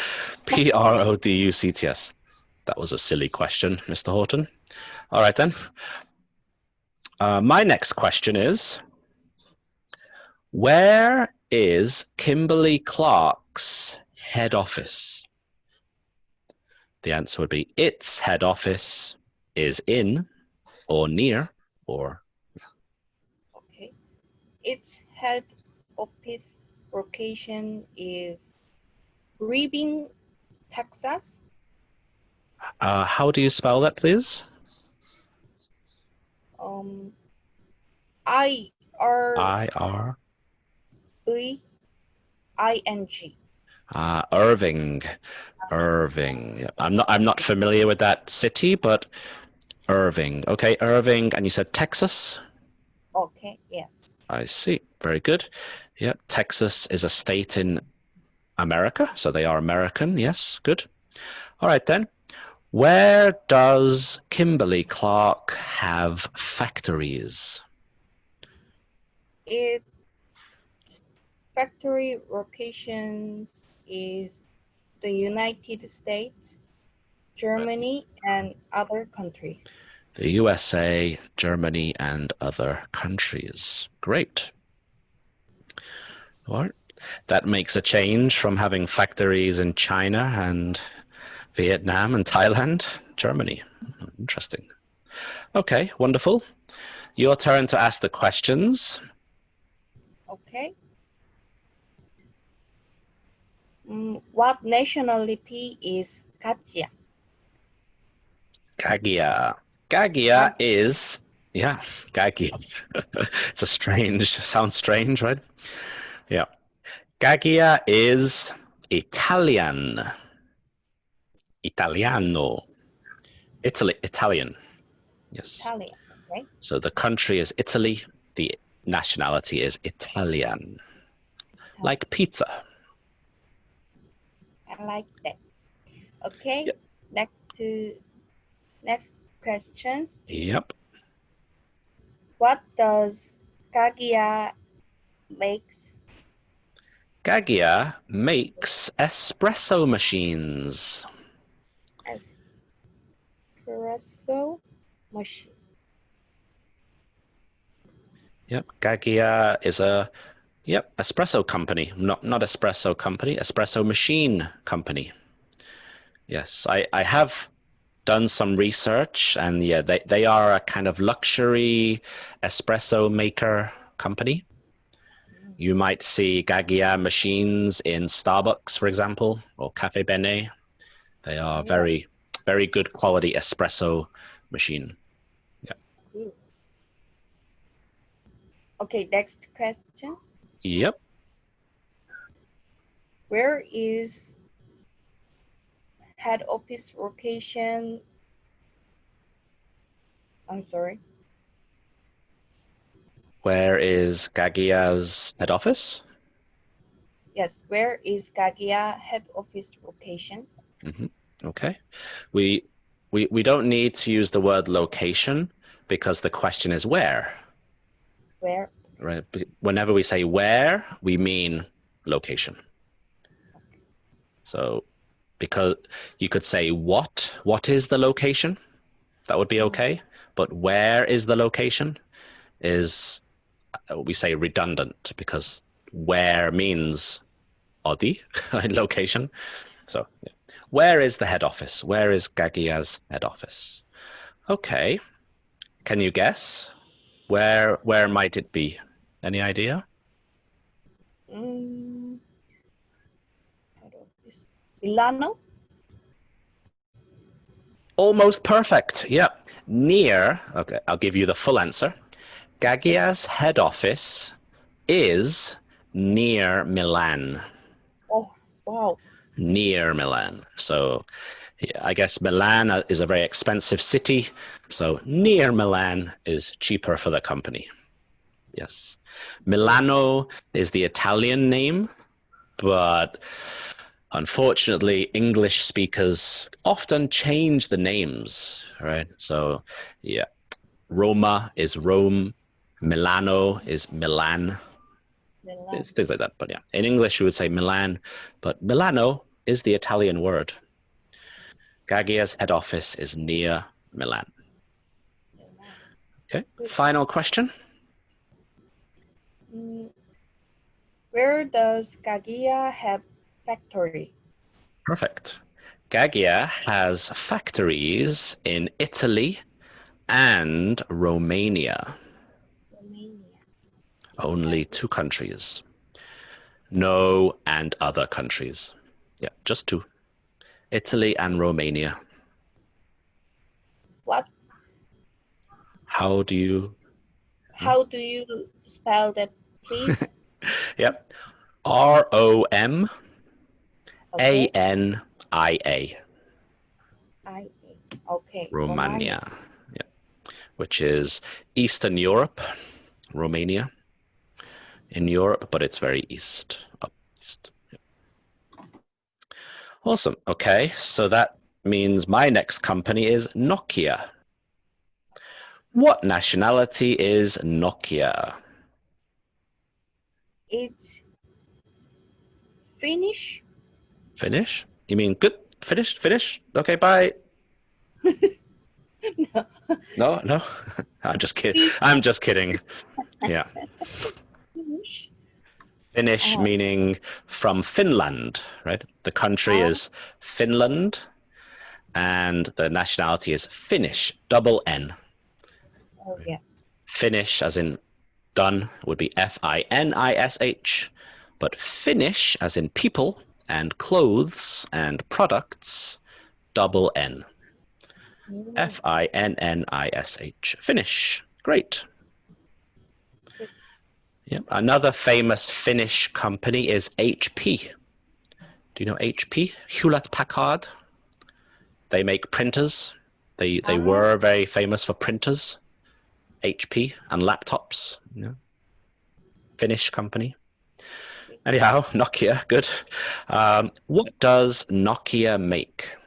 That was a silly question, Mr. Horton. All right, then. My next question is, where is Kimberly Clark's head office? The answer would be its head office is in or near or... Okay. Its head office location is Reading, Texas. How do you spell that, please? IRVING. Irving. Yeah. I'm not familiar with that city, but Irving. Okay, Irving, and you said Texas? Okay. Yes. I see. Very good. Yeah, Texas is a state in America, so they are American. Yes, good. All right then. Where does Kimberly-Clark have factories? Its factory locations is the United States, Germany, and other countries. The USA, Germany, and other countries. Great. All right. That makes a change from having factories in China and Vietnam and Thailand, Germany. Interesting. Okay, wonderful. Your turn to ask the questions. Okay. What nationality is Katya? Gagia. Gagia is, yeah, Gagia. It's a strange, sounds strange, right? Yeah. Gagia is Italian. Italiano. Italian. Yes. Italian, okay? So the country is Italy. The nationality is Italian. Like pizza. I like that. Okay. Yep. Next questions. Yep. What does Kagia makes? Gagia makes espresso machines. Espresso machine. Yep. Gagia is a espresso company. Not espresso company, espresso machine company. Yes, I have done some research, and yeah, they are a kind of luxury espresso maker company. You might see Gagia machines in Starbucks, for example, or Cafe Bene. They are very, very good quality espresso machine. Yeah. Okay, next question. Yep. Where is head office location? I'm sorry. Where is Gagia's head office? Yes, where is Kagia head office locations? Okay. We don't need to use the word location because the question is where. Where? Right. Whenever we say where, we mean location. So because you could say what is the location? That would be okay. But where is the location is, we say, redundant, because where means odi in location. So yeah. Where is the head office? Where is Gagia's head office? Okay. Can you guess? Where might it be? Any idea? Head office. Milano? Almost perfect. Yep. Near, okay, I'll give you the full answer. Gagia's head office is near Milan. Oh, wow. Near Milan. So yeah, I guess Milan is a very expensive city. So near Milan is cheaper for the company. Yes. Milano is the Italian name, but unfortunately, English speakers often change the names, right? So, yeah, Roma is Rome, Milano is Milan. It's things like that. But yeah, in English, you would say Milan, but Milano is the Italian word. Gagia's head office is near Milan. Okay, final question. Where does Kagia have factory? Perfect. Gagia has factories in Italy and Romania. Romania. Only two countries. No and other countries. Yeah, just two. Italy and Romania. What? How do you spell that, please? Yep. Romania. Okay. Okay. Romania. Yeah. Which is Eastern Europe, Romania. In Europe, but it's very east, up east. Yeah. Awesome. Okay, so that means my next company is Nokia. What nationality is Nokia? It's Finnish. Finnish? You mean good? Finish? Okay, bye. No, no. I'm just kidding. I'm just kidding. Yeah. Finnish. Finnish meaning from Finland, right? The country is Finland and the nationality is Finnish, double N. Oh yeah. Finnish as in done would be Finish, but Finnish as in people and clothes and products, double N. Finnish. Finnish. Great. Yeah. Another famous Finnish company is HP. Do you know HP? Hewlett Packard. They make printers. They were very famous for printers. HP and laptops. Yeah. Finnish company. Anyhow, Nokia, good. What does Nokia make?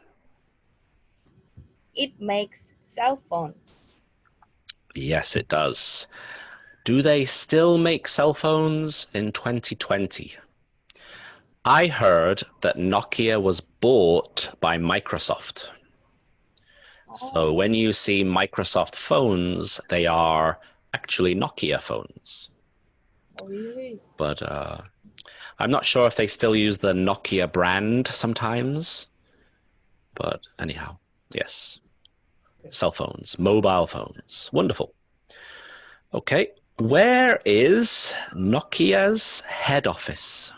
It makes cell phones. Yes, it does. Do they still make cell phones in 2020? I heard that Nokia was bought by Microsoft. So when you see Microsoft phones, they are actually Nokia phones. Oh really? But I'm not sure if they still use the Nokia brand sometimes. But anyhow, yes. Cell phones, mobile phones. Wonderful. Okay. Where is Nokia's head office?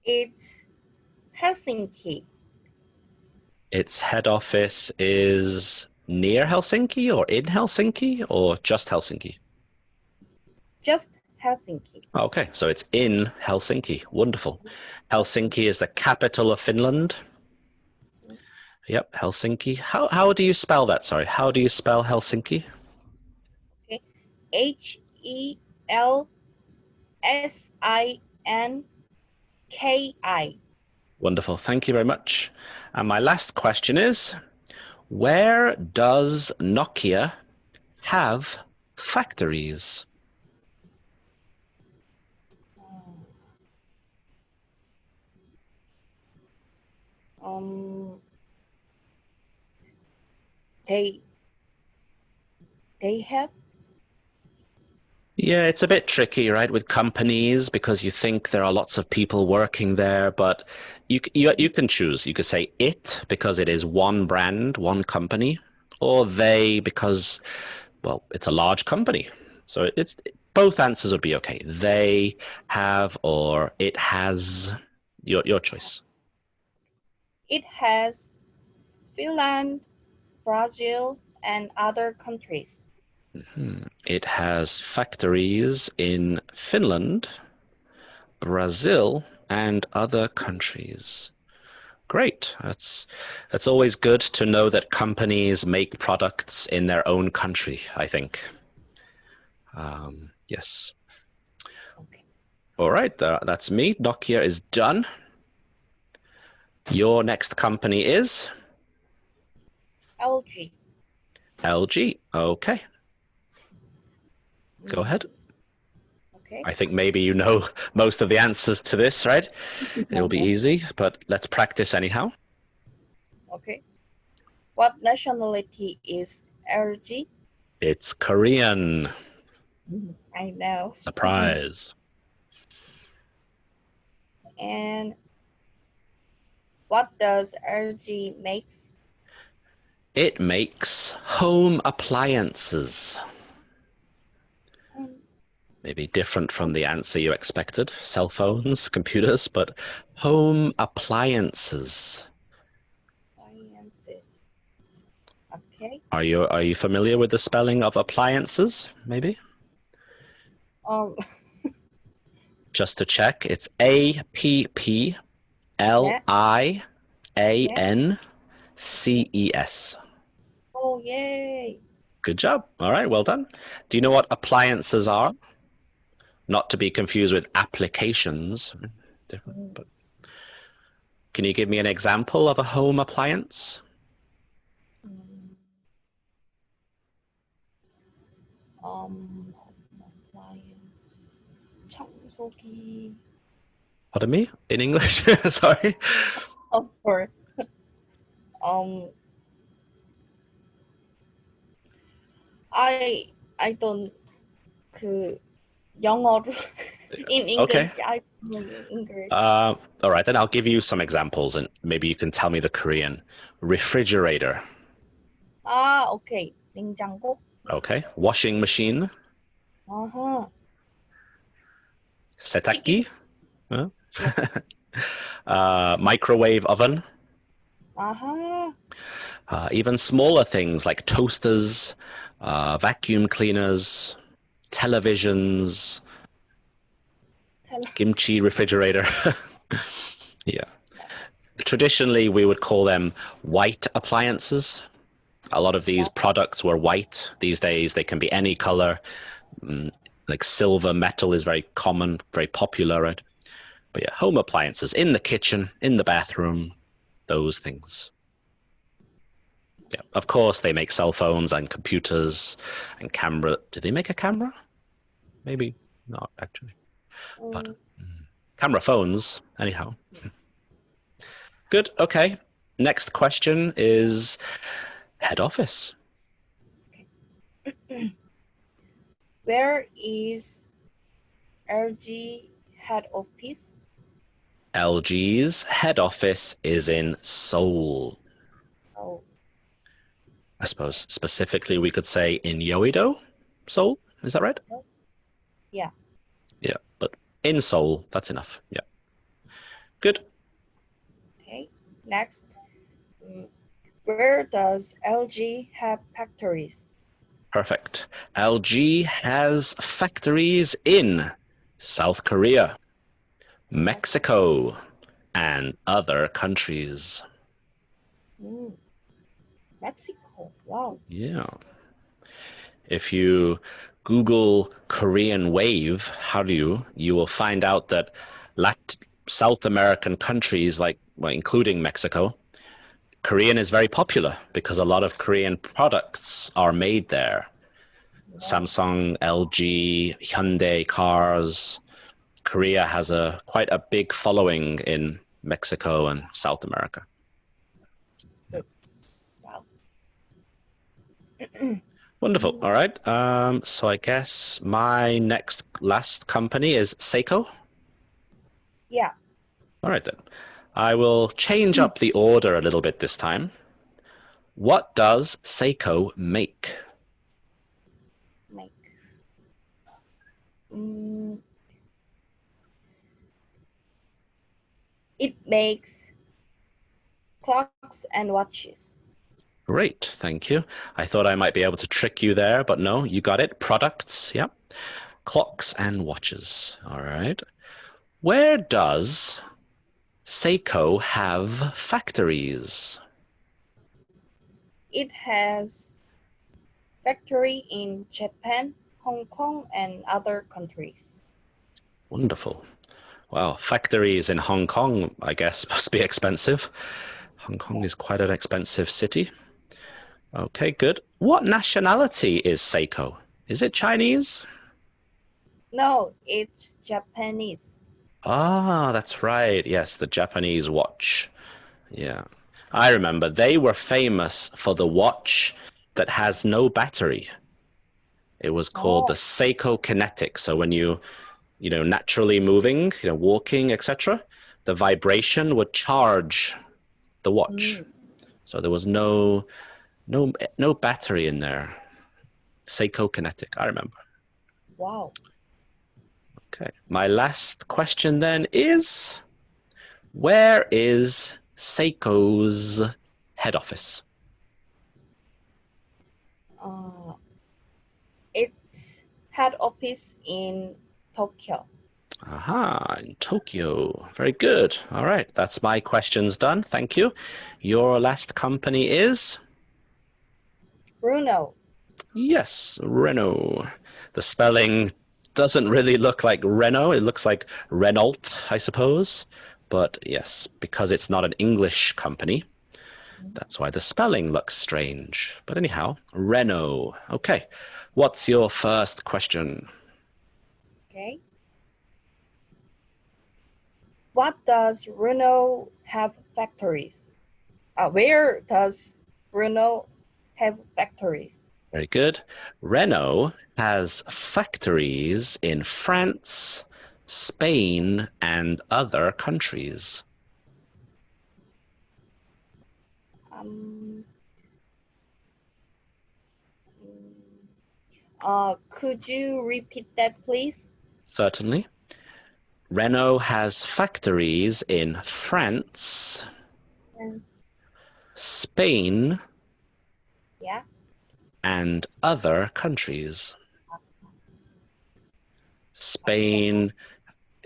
It's Helsinki. Its head office is near Helsinki or in Helsinki or just Helsinki? Just Helsinki. Okay, so it's in Helsinki. Wonderful. Helsinki is the capital of Finland. Yep, Helsinki. How do you spell that? Sorry, how do you spell Helsinki? Okay. HELSINKI. Wonderful. Thank you very much. And my last question is, where does Nokia have factories? Um, they have. Yeah, it's a bit tricky, right, with companies because you think there are lots of people working there, but you can choose. You could say it because it is one brand, one company, or they because, well, it's a large company. So it's both answers would be okay. They have or it has. Your choice. It has Finland, Brazil, and other countries. It has factories in Finland, Brazil, and other countries. Great. That's always good to know that companies make products in their own country, I think. Yes. Okay. All right, that's me. Nokia is done. Your next company is LG. LG. Okay. Go ahead. Okay. I think maybe you know most of the answers to this, right? It'll be easy, but let's practice anyhow. Okay. What nationality is LG? It's Korean. I know. Surprise. And what does LG makes? It makes home appliances. Maybe different from the answer you expected. Cell phones, computers, but home appliances. Appliances. Okay. Are you familiar with the spelling of appliances? Maybe? Um. Just to check, it's APPLIANCES. Oh yay! Good job. All right, well done. Do you know what appliances are? Not to be confused with applications. different. But can you give me an example of a home appliance? Appliance. 청소기. Pardon me? In English? Sorry. Of course. Um, I don't 그 영어로 in English. Okay. I don't know in English. All right, then I'll give you some examples and maybe you can tell me the Korean. Refrigerator. 오케이. 냉장고. Okay. Washing machine. 아하. 세탁기. Huh? Microwave oven. 아하. Even smaller things like toasters, vacuum cleaners, televisions, kimchi refrigerator. Yeah. Traditionally, we would call them white appliances. A lot of these products were white. These days, they can be any color. Like silver, metal is very common, very popular, right? But yeah, home appliances in the kitchen, in the bathroom, those things. Yeah, of course, they make cell phones and computers and camera. Do they make a camera? Maybe not, actually. But camera phones, anyhow. Good, okay. Next question is head office. Where is LG head office? LG's head office is in Seoul. Oh, I suppose specifically we could say in Yeouido, Seoul. Is that right? yeah. Yeah, but in Seoul, that's enough. Yeah. Good. Okay. Next. Where does LG have factories? Perfect. LG has factories in South Korea, Mexico, and other countries. Mexico. Wow. Yeah. If you Google Korean wave, you will find out that South American countries, like, well, including Mexico, Korean is very popular because a lot of Korean products are made there. Samsung, LG, Hyundai cars. Korea has quite a big following in Mexico and South America. Wow. Wonderful. All right. So I guess my last company is Seiko. Yeah. All right, then. I will change up the order a little bit this time. What does Seiko make? Make. It makes clocks and watches. Great, thank you. I thought I might be able to trick you there, but no, you got it. Products, yeah. Clocks and watches. All right. Where does Seiko have factories? It has factory in Japan, Hong Kong, and other countries. Wonderful. Wow, factories in Hong Kong, I guess, must be expensive. Hong Kong is quite an expensive city. Okay, good. What nationality is Seiko? Is it Chinese? No, it's Japanese. Ah, that's right. Yes, the Japanese watch. Yeah. I remember they were famous for the watch that has no battery. It was called the Seiko Kinetic. So when naturally moving, walking, etc., the vibration would charge the watch. So there was no battery in there. Seiko Kinetic, I remember. Wow. Okay. My last question then is, where is Seiko's head office? Its head office in Tokyo. Aha, in Tokyo. Very good. All right, that's my questions done. Thank you. Your last company is? Renault. Yes, Renault. The spelling doesn't really look like Renault. It looks like Renault, I suppose. But yes, because it's not an English company, that's why the spelling looks strange. But anyhow, Renault. Okay. What's your first question? Okay. What does Renault have factories? Where does Renault have factories? Very good. Renault has factories in France, Spain, and other countries. Um, could you repeat that, please? Certainly. Renault has factories in France, And Spain, yeah. and other countries. Spain,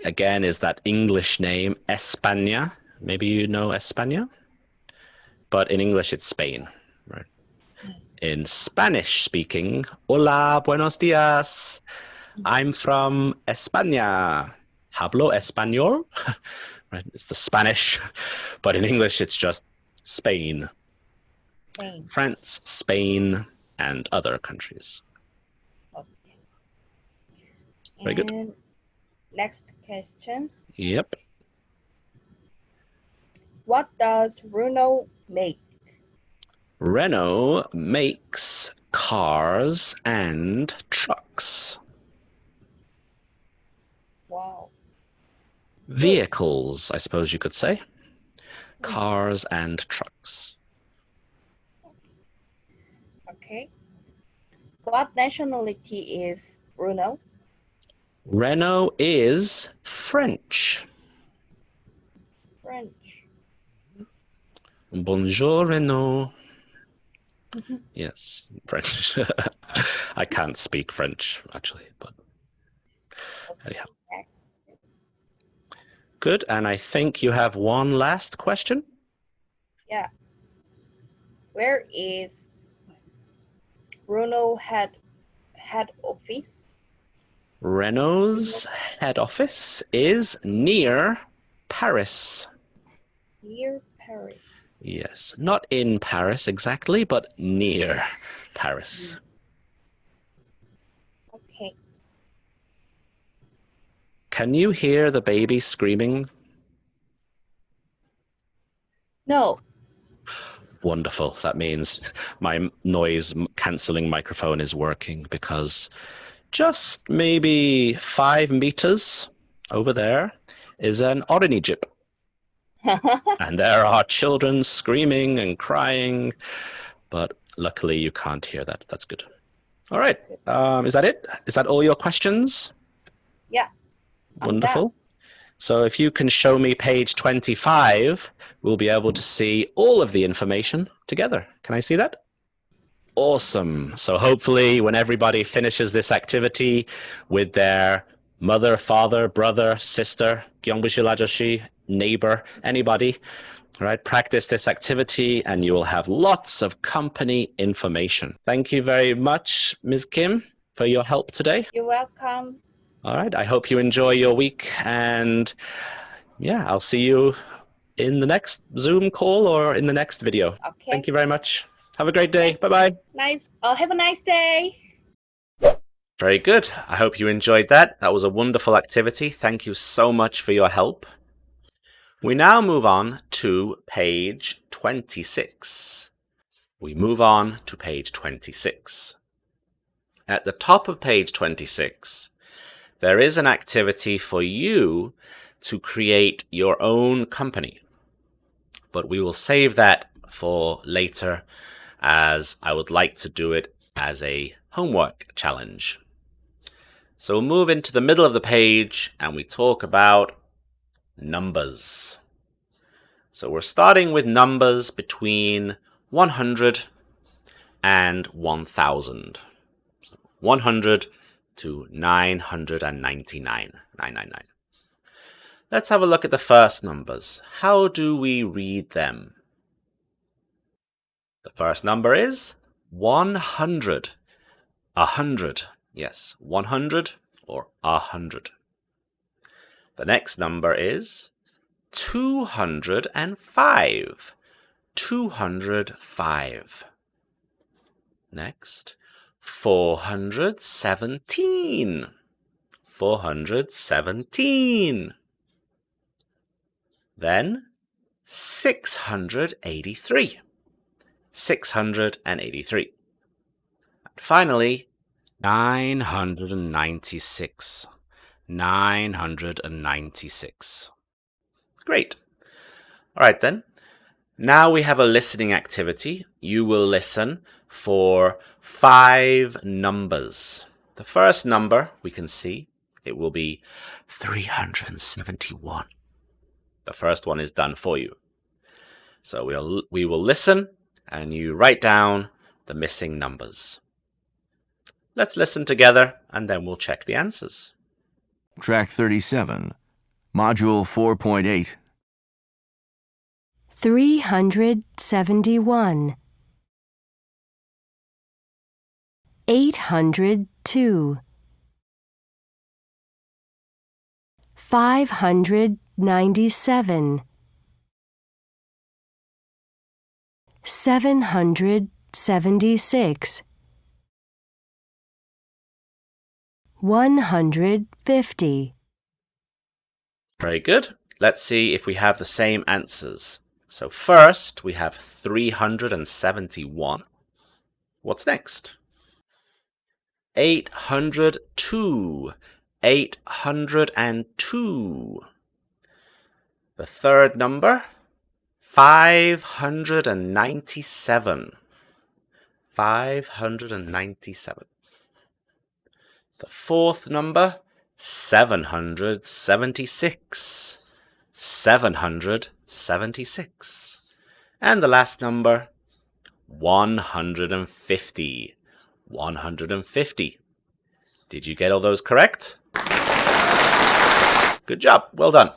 again, is that English name, España. Maybe you know España? But in English, it's Spain. Right. In Spanish speaking, hola, buenos días. I'm from España. Hablo español? Right, it's the Spanish, but in English, it's just Spain. Spain. France, Spain, and other countries. Okay. Very good. And next questions. Yep. What does Renault make? Renault makes cars and trucks. Wow. Vehicles, I suppose you could say. Cars and trucks. Okay. What nationality is Renault? Renault is French. French. Bonjour, Renault. Yes, French. I can't speak French, actually, but anyhow. Good, and I think you have one last question. Yeah. Where is Renault head office? Renault's head office is near Paris. Near Paris. Yes, not in Paris exactly, but near Paris. Okay. Can you hear the baby screaming? No. Wonderful. That means my noise cancelling microphone is working, because just maybe 5 meters over there is an ornithopter. And there are children screaming and crying, but luckily you can't hear that. That's good. All right. Is that it? Is that all your questions? Yeah. Wonderful. So if you can show me page 25, we'll be able to see all of the information together. Can I see that? Awesome. So hopefully when everybody finishes this activity with their mother, father, brother, sister, gyongbushi, neighbor, anybody, right, practice this activity and you will have lots of company information. Thank you very much, Ms. Kim, for your help today. You're welcome. All right. I hope you enjoy your week, and yeah, I'll see you in the next Zoom call or in the next video. Okay. Thank you very much. Have a great day. Bye-bye. Nice. Have a nice day. Very good. I hope you enjoyed that. That was a wonderful activity. Thank you so much for your help. We now move on to page 26. We move on to page 26. At the top of page 26, there is an activity for you to create your own company. But we will save that for later, as I would like to do it as a homework challenge. So we'll move into the middle of the page and we talk about numbers. So we're starting with numbers between 100 and 1000. 100 to 999. 999. Let's have a look at the first numbers. How do we read them? The first number is 100. 100. Yes, 100 or 100. The next number is 205. 205. Next, 417. 417. Then 683. 683. And finally, 996. 996. Great. All right then. Now we have a listening activity. You will listen for 5 numbers. The first number we can see, it will be 371. The first one is done for you. So we will listen and you write down the missing numbers. Let's listen together and then we'll check the answers. Track 37. Module 4.8. 371, 802, 597, 776, 150. Very good. Let's see if we have the same answers. So first, we have 371. What's next? 802. 802. The third number, 597. 597. The fourth number, 776. 776. And the last number, 150. 150. Did you get all those correct? Good job. Well done.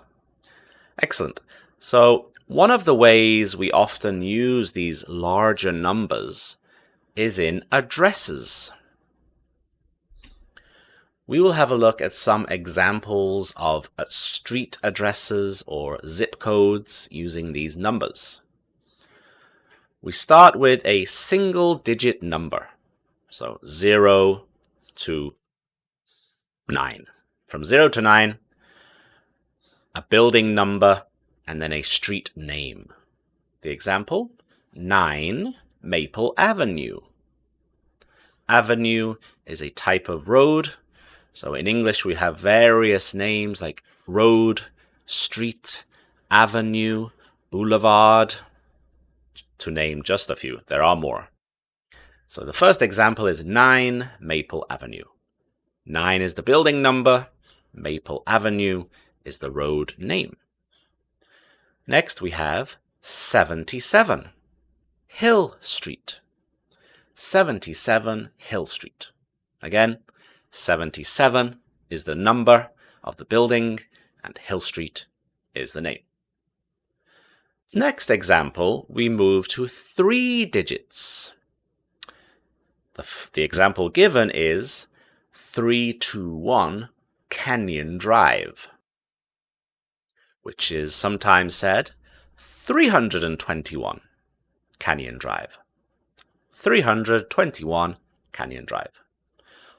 Excellent. So, one of the ways we often use these larger numbers is in addresses. We will have a look at some examples of street addresses or zip codes using these numbers. We start with a single-digit number, so 0 to 9. From 0 to 9, a building number, and then a street name. The example, 9 Maple Avenue. Avenue is a type of road. So in English, we have various names like road, street, avenue, boulevard, to name just a few. There are more. So the first example is 9 Maple Avenue. 9 is the building number. Maple Avenue is the road name. Next, we have 77 Hill Street. 77 Hill Street. Again, 77 is the number of the building, and Hill Street is the name. Next example, we move to 3 digits. The example given is 321 Canyon Drive, which is sometimes said 321 Canyon Drive. 321 Canyon Drive.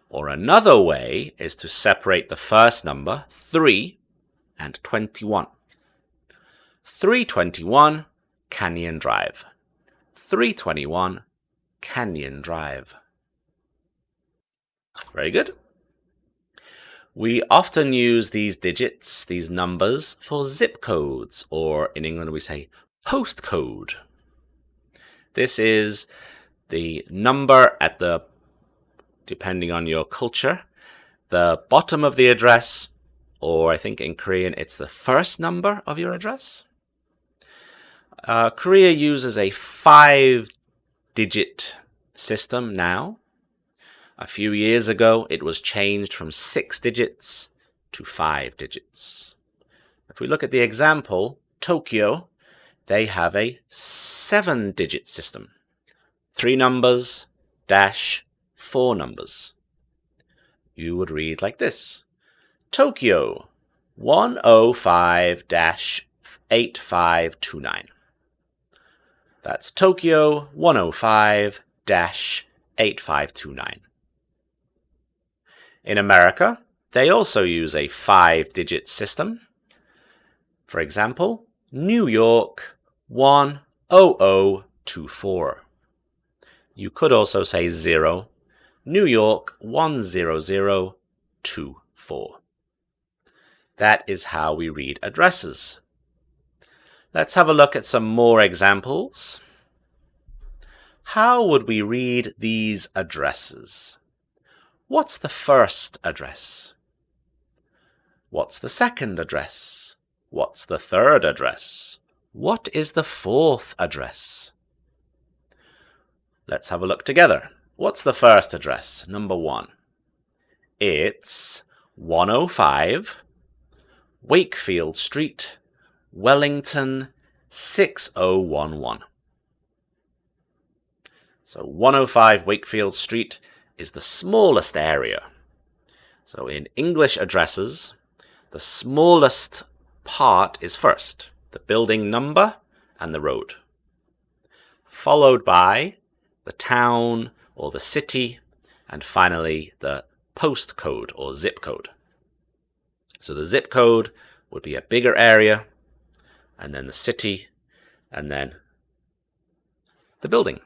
Or another way is to separate the first number, 3, and 21. 321 Canyon Drive. 321 Canyon Drive. Very good. We often use these digits, these numbers, for zip codes, or in England we say postcode. This is the number at the, depending on your culture, the bottom of the address, or I think in Korean it's the first number of your address. Korea uses a 5-digit system now. A few years ago, it was changed from 6 digits to 5 digits. If we look at the example, Tokyo, they have a 7-digit system. 3 numbers, dash, 4 numbers. you would read like this. Tokyo 105-8529. That's Tokyo 105-8529. In America, they also use a 5-digit system. For example, New York 10024. You could also say 0, New York 10024. That is how we read addresses. Let's have a look at some more examples. How would we read these addresses? What's the first address? What's the second address? What's the third address? What is the fourth address? Let's have a look together. What's the first address? Number 1. It's 105 Wakefield Street, Wellington 6011. So 105 Wakefield Street is the smallest area. So in English addresses, the smallest part is first, the building number and the road, followed by the town or the city, and finally the postcode or zip code. So the zip code would be a bigger area, and then the city, and then the building.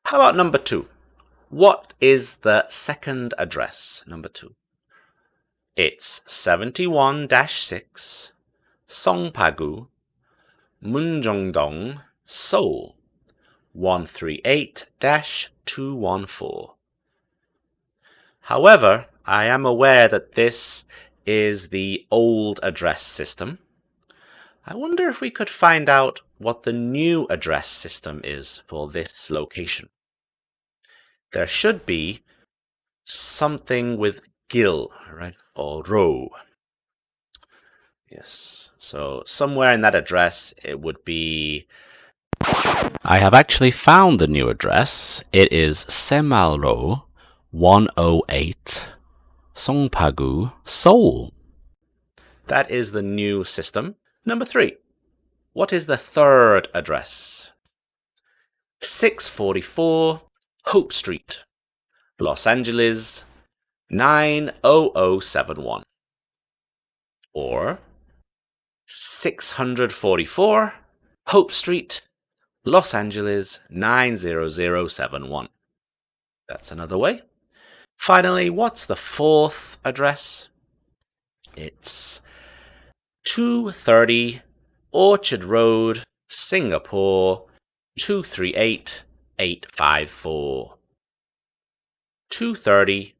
How about number 2? What is the second address? Number 2. It's 71-6 Songpagu, Munjongdong, Seoul 138-214. However, I am aware that this is the old address system. I wonder if we could find out what the new address system is for this location. There should be something with gil, right? Or ro. Yes, so somewhere in that address it would be... I have actually found the new address. It is Semalro 108 Songpagu, Seoul. That is the new system. Number 3. What is the third address? 644 Hope Street, Los Angeles 90071. Or 644 Hope Street, Los Angeles 90071. That's another way. Finally, what's the fourth address? It's 230 Orchard Road, Singapore 238854. 230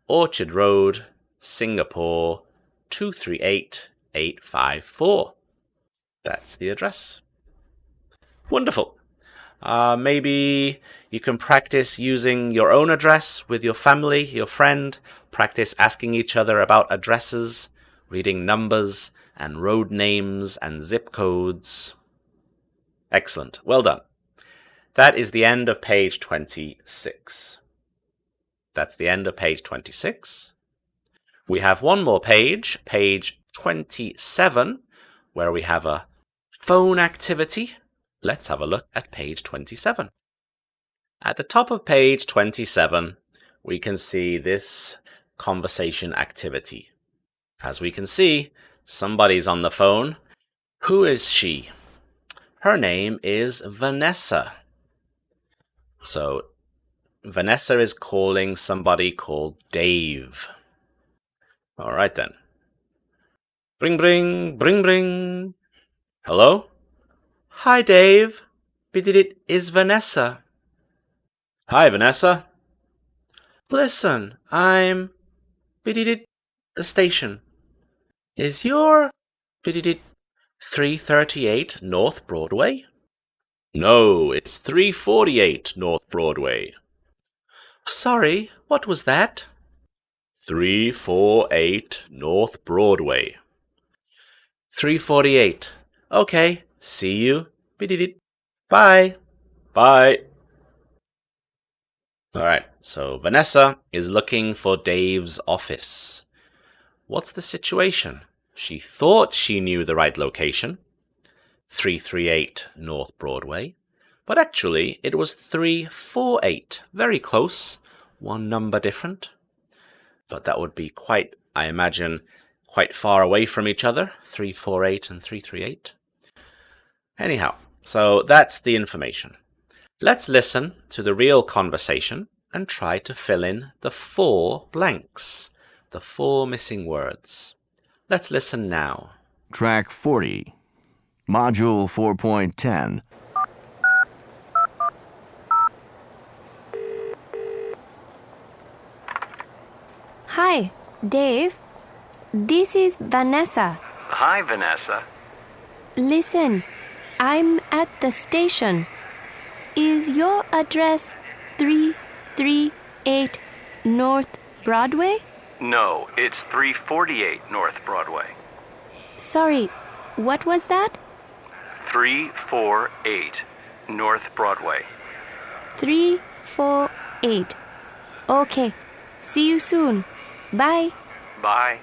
Orchard Road, Singapore 238854. That's the address. Wonderful. Maybe you can practice using your own address with your family, your friend. Practice asking each other about addresses, reading numbers and road names and zip codes. Excellent. Well done. That is the end of page 26. That's the end of page 26. We have one more page, page 27, where we have a phone activity. Let's have a look at page 27. At the top of page 27, we can see this conversation activity. As we can see, somebody's on the phone. Who is she? Her name is Vanessa. So, Vanessa is calling somebody called Dave. All right then. Bring, bring, bring, bring. Hello? Hi, Dave. It is Vanessa. Hi, Vanessa. Listen, I'm the station. Is your 338 North Broadway? No, it's 348 North Broadway. Sorry, what was that? 348 North Broadway. 348. Okay, see you. Bye. Bye. All right, so Vanessa is looking for Dave's office. What's the situation? She thought she knew the right location, 338 North Broadway, but actually it was 348. Very close, one number different. But that would be quite, I imagine, quite far away from each other, 348 and 338. Anyhow, so that's the information. Let's listen to the real conversation and try to fill in the 4 blanks, the 4 missing words. Let's listen now. Track 40. Module 4.10. Hi, Dave. This is Vanessa. Hi, Vanessa. Listen, I'm at the station. Is your address 338 North Broadway? No, it's 348 North Broadway. Sorry, what was that? 348 North Broadway. 348. Okay, see you soon. Bye. Bye.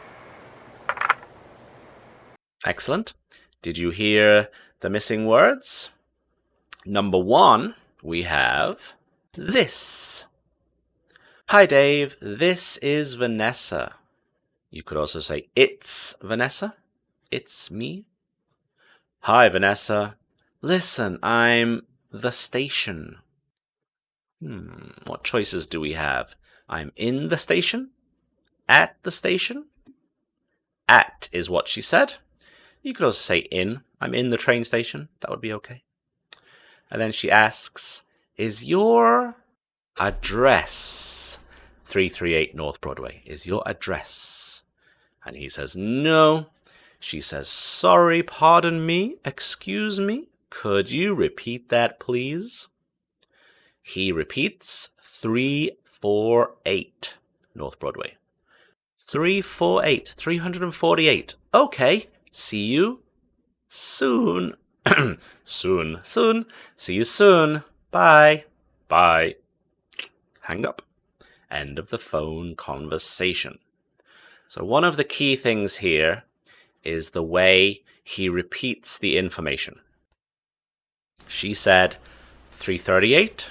Excellent. Did you hear the missing words? Number 1, we have this. Hi, Dave. This is Vanessa. You could also say, it's Vanessa. It's me. Hi, Vanessa. Listen, I'm the station. What choices do we have? I'm in the station? At the station? At is what she said. You could also say in. I'm in the train station. That would be okay. And then she asks, is your address 338 North Broadway? Is your address? And he says, no. She says, sorry, pardon me, excuse me. Could you repeat that, please? He repeats 348 North Broadway. 348. Okay, see you soon. Soon. See you soon. Bye. Hang up. End of the phone conversation. So one of the key things here is the way he repeats the information. She said 338.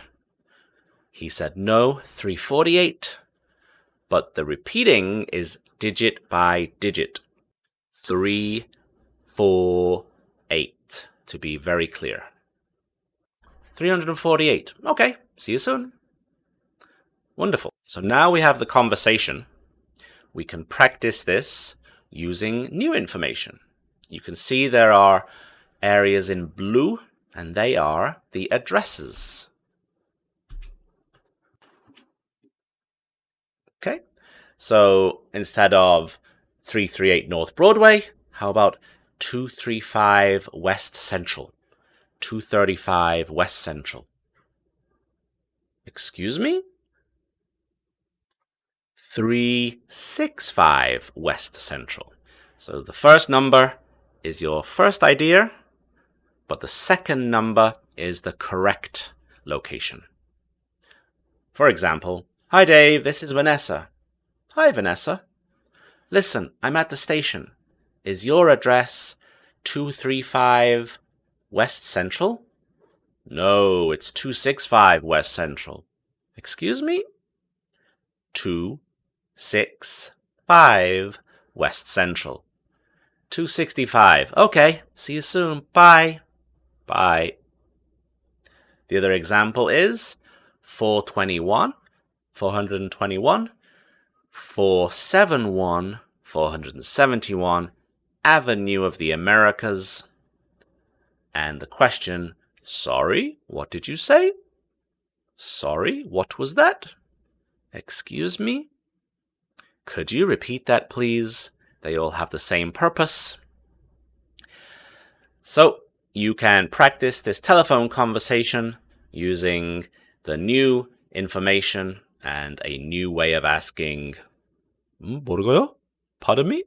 He said no, 348. But the repeating is digit by digit. 348. To be very clear. 348. Okay, see you soon. Wonderful. So now we have the conversation. We can practice this using new information. You can see there are areas in blue, and they are the addresses. Okay, so instead of 338 North Broadway, how about 235 West Central? 235 West Central. Excuse me? 365 West Central. So the first number is your first idea, but the second number is the correct location. For example, hi Dave, this is Vanessa. Hi Vanessa. Listen, I'm at the station. Is your address 235 West Central? No, it's 265 West Central. Excuse me? 265 West Central. 265. Okay, see you soon. Bye. The other example is 421, 421, 471, 471, Avenue of the Americas. And the question, sorry, what did you say? Sorry, what was that? Excuse me? Could you repeat that, please? They all have the same purpose. So, you can practice this telephone conversation using the new information and a new way of asking, 모르고요? Pardon me?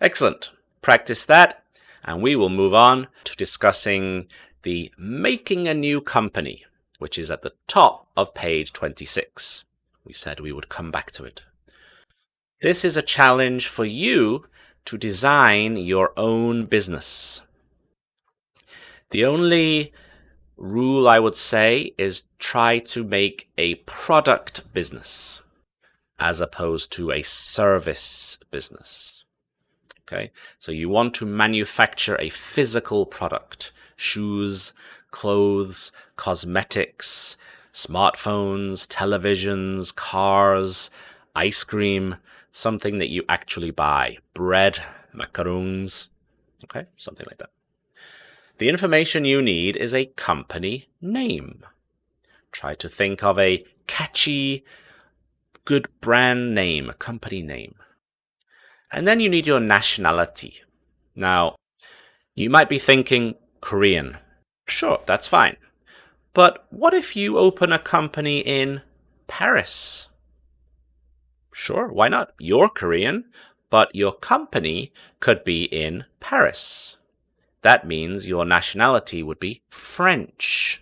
Excellent. Practice that, and we will move on to discussing the making a new company. which is at the top of page 26. We said we would come back to it. This is a challenge for you to design your own business. The only rule I would say is try to make a product business as opposed to a service business. Okay, so you want to manufacture a physical product: shoes, clothes, cosmetics, smartphones, televisions, cars, ice cream, something that you actually buy, bread, macaroons, okay, something like that. The information you need is a company name. Try to think of a catchy, good brand name, a company name. And then you need your nationality. Now, you might be thinking Korean. Sure, that's fine. But what if you open a company in Paris? Sure, why not? You're Korean, but your company could be in Paris. That means your nationality would be French.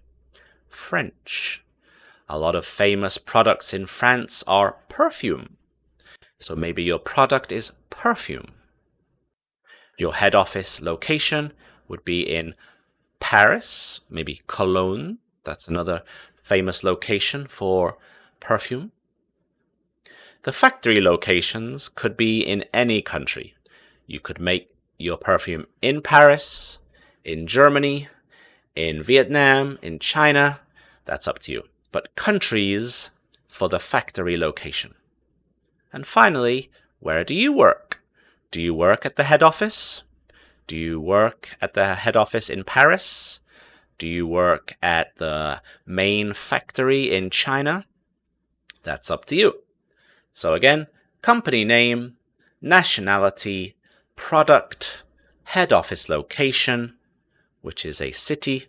French. A lot of famous products in France are perfume. So maybe your product is perfume. Your head office location would be in Paris, maybe Cologne. That's another famous location for perfume. The factory locations could be in any country. You could make your perfume in Paris, in Germany, in Vietnam, in China. That's up to you. But countries for the factory location. And finally, where do you work? Do you work at the head office? Do you work at the head office in Paris? Do you work at the main factory in China? That's up to you. So again, company name, nationality, product, head office location, which is a city,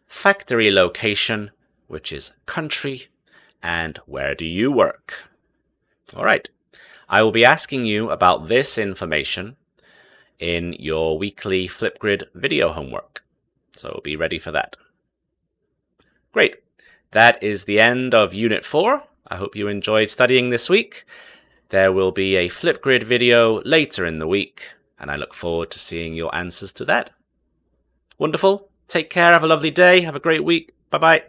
factory location, which is country, and where do you work? All right, I will be asking you about this information in your weekly Flipgrid video homework, so be ready for that. Great, that is the end of Unit 4. I hope you enjoyed studying this week. There will be a Flipgrid video later in the week, and I look forward to seeing your answers to that. Wonderful. Take care. Have a lovely day. Have a great week. Bye-bye.